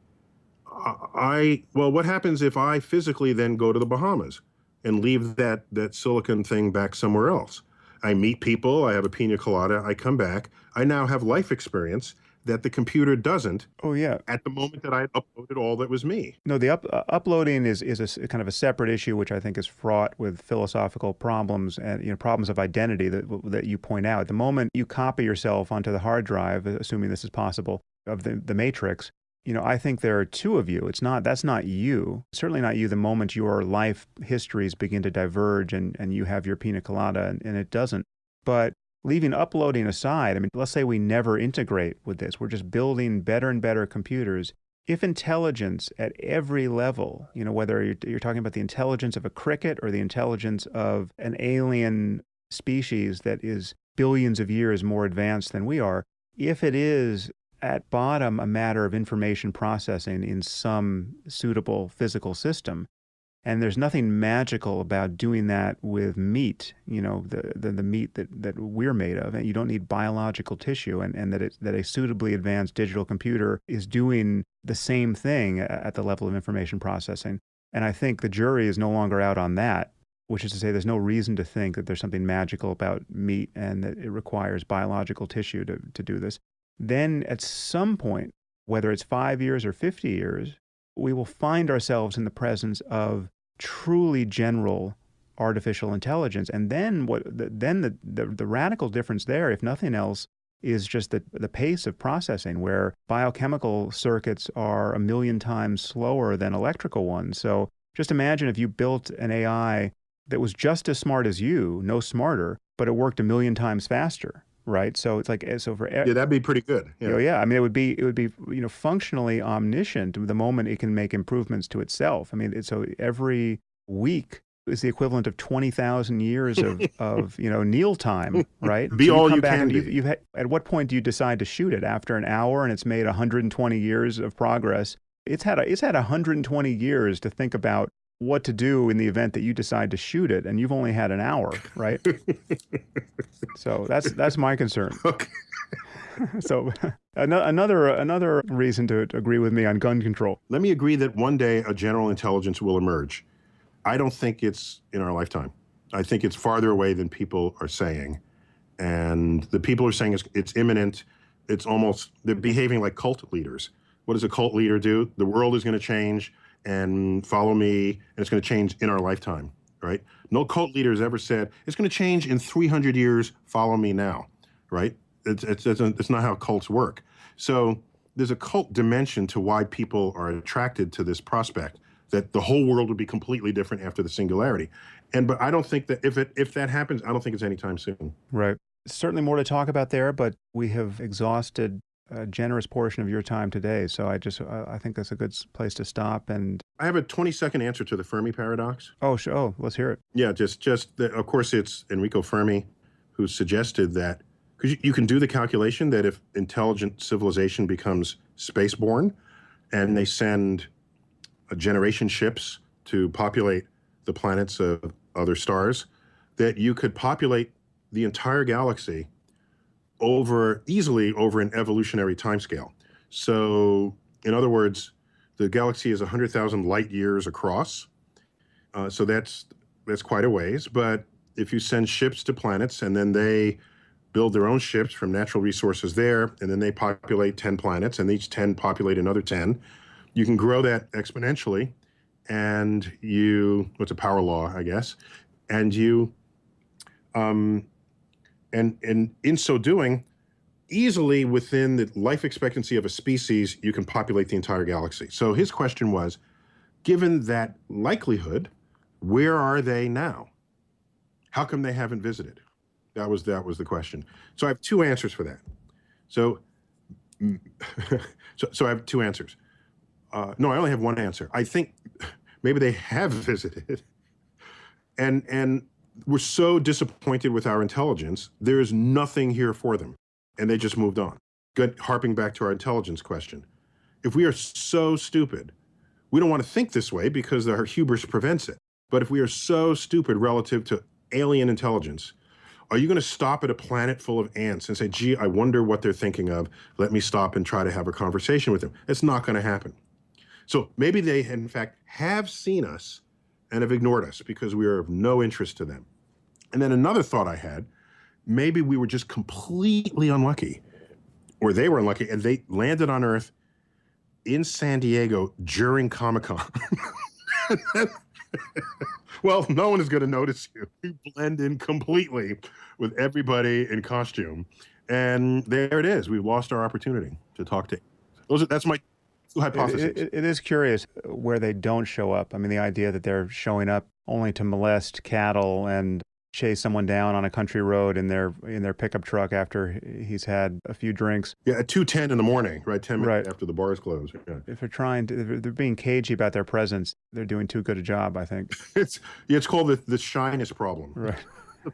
[SPEAKER 2] well, what happens if I physically then go to the Bahamas and leave that silicon thing back somewhere else? I meet people, I have a pina colada, I come back, I now have life experience that the computer doesn't.
[SPEAKER 1] Oh, yeah.
[SPEAKER 2] At the moment that I uploaded all that was me.
[SPEAKER 1] No, the uploading is a kind of a separate issue, which I think is fraught with philosophical problems and problems of identity that you point out. The moment you copy yourself onto the hard drive, assuming this is possible, of the matrix, I think there are two of you. That's not you. Certainly not you the moment your life histories begin to diverge and you have your pina colada and it doesn't. But leaving uploading aside, I mean, let's say we never integrate with this. We're just building better and better computers. If intelligence at every level, whether you're talking about the intelligence of a cricket or the intelligence of an alien species that is billions of years more advanced than we are, if it is at bottom a matter of information processing in some suitable physical system, and there's nothing magical about doing that with meat, the meat that we're made of. And you don't need biological tissue, and that a suitably advanced digital computer is doing the same thing at the level of information processing. And I think the jury is no longer out on that, which is to say there's no reason to think that there's something magical about meat and that it requires biological tissue to do this. Then at some point, whether it's 5 years or 50 years, we will find ourselves in the presence of truly general artificial intelligence. And then the radical difference there, if nothing else, is just the pace of processing, where biochemical circuits are 1 million times slower than electrical ones. So just imagine if you built an AI that was just as smart as you, no smarter, but it worked 1 million times faster. Right, so it's like
[SPEAKER 2] that'd be pretty good.
[SPEAKER 1] Yeah, I mean, it would be functionally omniscient the moment it can make improvements to itself. I mean, so every week is the equivalent of 20,000 years of kneel time, right?
[SPEAKER 2] Be
[SPEAKER 1] so
[SPEAKER 2] all you can be.
[SPEAKER 1] At what point do you decide to shoot it? After an hour and it's made 120 years of progress. It's had 120 years to think about what to do in the event that you decide to shoot it, and you've only had an hour, right? So that's my concern.
[SPEAKER 2] Okay.
[SPEAKER 1] So another reason to agree with me on gun control.
[SPEAKER 2] Let me agree that one day a general intelligence will emerge. I don't think it's in our lifetime. I think it's farther away than people are saying. And the people are saying it's imminent. They're behaving like cult leaders. What does a cult leader do? The world is going to change, and follow me, and it's going to change in our lifetime, right? No cult leader has ever said, it's going to change in 300 years, follow me now, right? It's not how cults work. So there's a cult dimension to why people are attracted to this prospect, that the whole world would be completely different after the singularity. But I don't think that if that happens, I don't think it's anytime soon.
[SPEAKER 1] Right. Certainly more to talk about there, but we have exhausted a generous portion of your time today. So I think that's a good place to stop. And
[SPEAKER 2] I have a 20-second answer to the Fermi paradox.
[SPEAKER 1] Oh, sure. Oh, let's hear it.
[SPEAKER 2] Yeah, of course, it's Enrico Fermi who suggested that, because you can do the calculation that if intelligent civilization becomes spaceborne and they send generation ships to populate the planets of other stars, that you could populate the entire galaxy easily over an evolutionary timescale. So, in other words, the galaxy is 100,000 light years across. So that's quite a ways. But if you send ships to planets and then they build their own ships from natural resources there, and then they populate 10 planets, and each 10 populate another 10. You can grow that exponentially, and what's a power law, I guess, and and in so doing, easily within the life expectancy of a species, you can populate the entire galaxy. So his question was, given that likelihood, where are they now? How come they haven't visited? That was the question. So I have two answers for that. So, so I have two answers. No, I only have one answer. I think maybe they have visited, and we're so disappointed with our intelligence. There is nothing here for them, and they just moved on. Good, harping back to our intelligence question. If we are so stupid, we don't want to think this way because our hubris prevents it. But if we are so stupid relative to alien intelligence, are you going to stop at a planet full of ants and say, gee, I wonder what they're thinking of. Let me stop and try to have a conversation with them. It's not going to happen. So maybe they, in fact, have seen us and have ignored us because we are of no interest to them. And then another thought I had, maybe we were just completely unlucky, or they were unlucky, and they landed on Earth in San Diego during Comic-Con. Well, no one is going to notice you. You blend in completely with everybody in costume. And there it is. We've lost our opportunity to talk to. That's my two hypotheses.
[SPEAKER 1] It is curious where they don't show up. I mean, the idea that they're showing up only to molest cattle and chase someone down on a country road in their pickup truck after he's had a few drinks.
[SPEAKER 2] Yeah, at 2:10 in the morning, right? 10 minutes after the bars close. Yeah.
[SPEAKER 1] If they're being cagey about their presence, they're doing too good a job, I think.
[SPEAKER 2] It's called the shyness problem.
[SPEAKER 1] Right.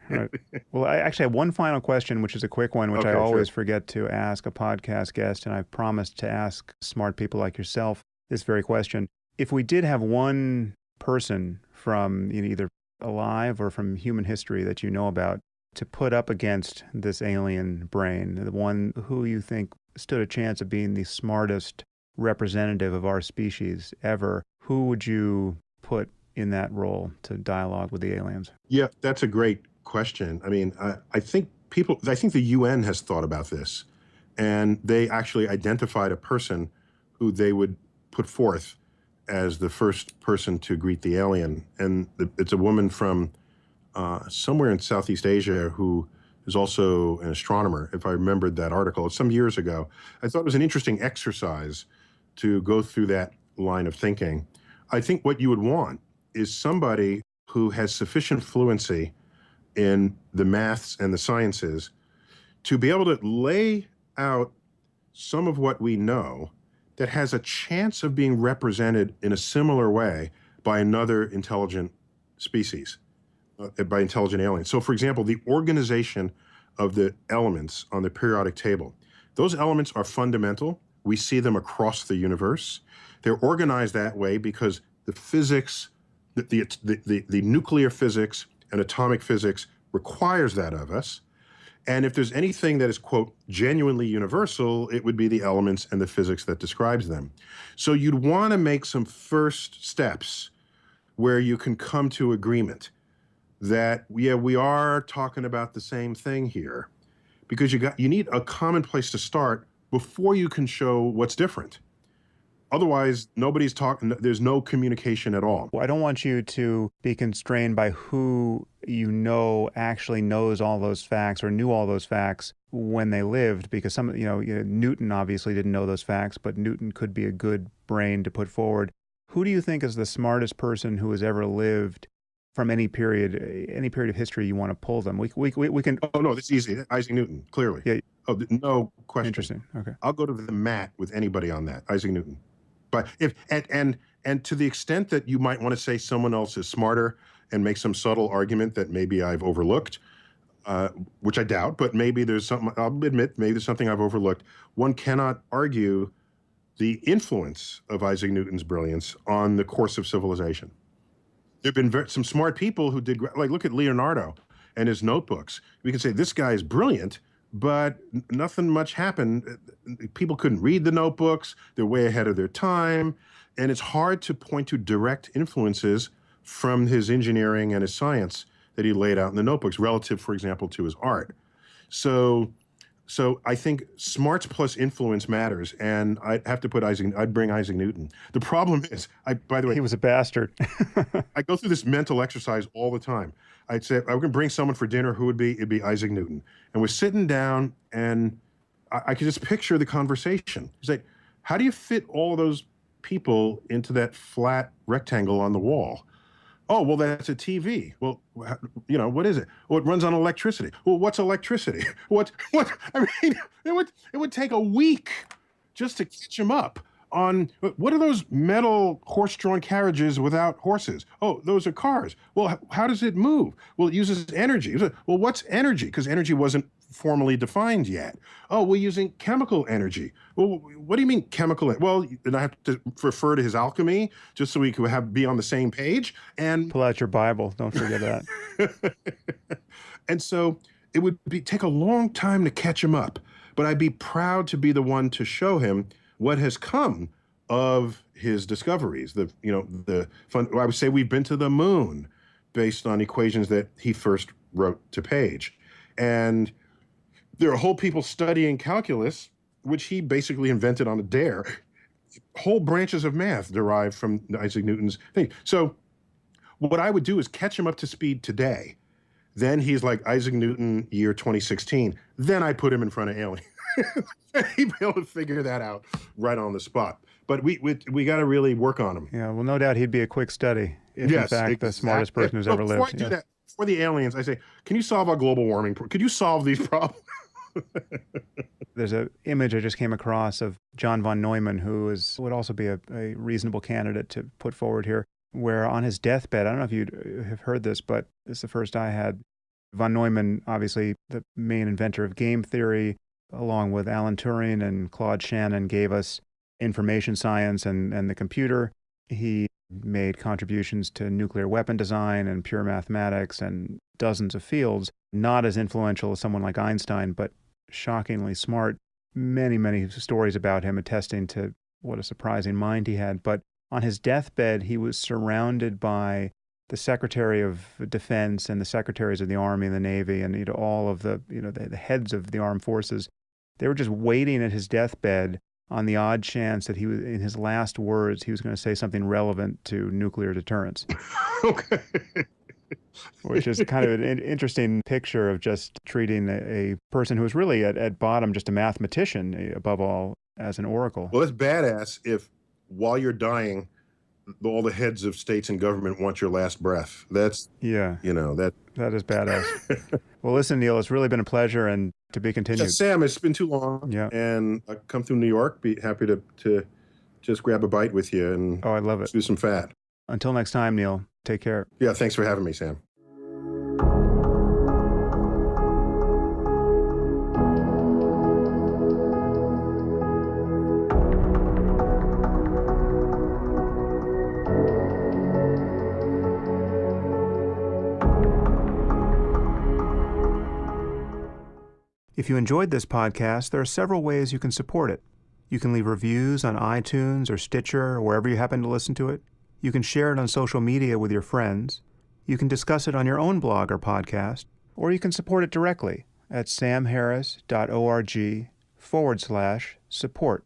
[SPEAKER 1] Right. Well, I actually have one final question, which is a quick one, which I always forget to ask a podcast guest, and I've promised to ask smart people like yourself this very question. If we did have one person from either alive or from human history that you know about to put up against this alien brain, the one who you think stood a chance of being the smartest representative of our species ever, who would you put in that role to dialogue with the aliens?
[SPEAKER 2] Yeah, that's a great question. I mean, I think the UN has thought about this, and they actually identified a person who they would put forth as the first person to greet the alien. And it's a woman from somewhere in Southeast Asia who is also an astronomer, if I remembered that article. It's some years ago. I thought it was an interesting exercise to go through that line of thinking. I think what you would want is somebody who has sufficient fluency in the maths and the sciences to be able to lay out some of what we know that has a chance of being represented in a similar way by another intelligent species, by intelligent aliens. So for example, the organization of the elements on the periodic table, those elements are fundamental. We see them across the universe. They're organized that way because the physics, the nuclear physics and atomic physics requires that of us. And if there's anything that is, quote, genuinely universal, it would be the elements and the physics that describes them. So you'd want to make some first steps where you can come to agreement that, yeah, we are talking about the same thing here, because you need a common place to start before you can show what's different. Otherwise, nobody's talking, there's no communication at all.
[SPEAKER 1] Well, I don't want you to be constrained by who you know actually knows all those facts or knew all those facts when they lived, because Newton obviously didn't know those facts, but Newton could be a good brain to put forward. Who do you think is the smartest person who has ever lived from any period of history you want to pull them? We can.
[SPEAKER 2] Oh, no, that's easy. Isaac Newton, clearly.
[SPEAKER 1] Yeah.
[SPEAKER 2] Oh, no question.
[SPEAKER 1] Interesting. Okay.
[SPEAKER 2] I'll go to the mat with anybody on that. Isaac Newton. But if and to the extent that you might want to say someone else is smarter and make some subtle argument that maybe I've overlooked, which I doubt, but maybe there's something, I'll admit, maybe there's something I've overlooked. One cannot argue the influence of Isaac Newton's brilliance on the course of civilization. There have been some smart people who did, like, look at Leonardo and his notebooks. We can say this guy is brilliant, but nothing much happened. People couldn't read the notebooks. They're way ahead of their time. And it's hard to point to direct influences from his engineering and his science that he laid out in the notebooks relative, for example, to his art. So I think smarts plus influence matters, and I'd bring Isaac Newton. The problem is, by the way,
[SPEAKER 1] He was a bastard.
[SPEAKER 2] I go through this mental exercise all the time. I'd say, I'm going to bring someone for dinner, who would be? It'd be Isaac Newton. And we're sitting down, and I could just picture the conversation. He's like, how do you fit all of those people into that flat rectangle on the wall? Oh, well, that's a TV. Well, what is it? Well, it runs on electricity. Well, what's electricity? I mean, it would take a week just to catch him up on what are those metal horse-drawn carriages without horses? Oh, those are cars. Well, how does it move? Well, it uses energy. Well, what's energy? Because energy wasn't formally defined yet. Oh, we're using chemical energy. Well, what do you mean chemical? Well, then I have to refer to his alchemy just so we could be on the same page. And
[SPEAKER 1] pull out your Bible. Don't forget that.
[SPEAKER 2] And so it would take a long time to catch him up, but I'd be proud to be the one to show him what has come of his discoveries. I would say we've been to the moon based on equations that he first wrote to Page. And there are whole people studying calculus, which he basically invented on a dare. Whole branches of math derived from Isaac Newton's thing. So what I would do is catch him up to speed today. Then he's like Isaac Newton, year 2016. Then I put him in front of aliens. He'd be able to figure that out right on the spot. But we got to really work on him.
[SPEAKER 1] Yeah, well, no doubt he'd be a quick study if, in fact, the smartest person who's ever lived.
[SPEAKER 2] Before I do that, for the aliens, I say, can you solve our global warming? Could you solve these problems?
[SPEAKER 1] There's an image I just came across of John von Neumann, who would also be a reasonable candidate to put forward here, where on his deathbed, I don't know if you have heard this, but it's the first I had. Von Neumann, obviously the main inventor of game theory, along with Alan Turing and Claude Shannon, gave us information science and the computer. He made contributions to nuclear weapon design and pure mathematics and dozens of fields. Not as influential as someone like Einstein, but shockingly smart. Many, many stories about him attesting to what a surprising mind he had. But on his deathbed, he was surrounded by the Secretary of Defense and the Secretaries of the Army and the Navy and all of the heads of the armed forces. They were just waiting at his deathbed on the odd chance that he was, in his last words, he was going to say something relevant to nuclear deterrence.
[SPEAKER 2] Okay.
[SPEAKER 1] Which is kind of an interesting picture of just treating a person who was really at bottom just a mathematician, above all, as an oracle.
[SPEAKER 2] Well, it's badass if while you're dying, all the heads of states and government want your last breath. That is
[SPEAKER 1] badass. Well, listen, Neil, it's really been a pleasure and to be continued.
[SPEAKER 2] Yeah, Sam, it's been too long.
[SPEAKER 1] Yeah.
[SPEAKER 2] And I come through New York, be happy to just grab a bite with you and
[SPEAKER 1] I love it.
[SPEAKER 2] Do some fat.
[SPEAKER 1] Until next time, Neil, take care.
[SPEAKER 2] Yeah, thanks for having me, Sam.
[SPEAKER 1] If you enjoyed this podcast, there are several ways you can support it. You can leave reviews on iTunes or Stitcher or wherever you happen to listen to it. You can share it on social media with your friends. You can discuss it on your own blog or podcast, or you can support it directly at samharris.org/support.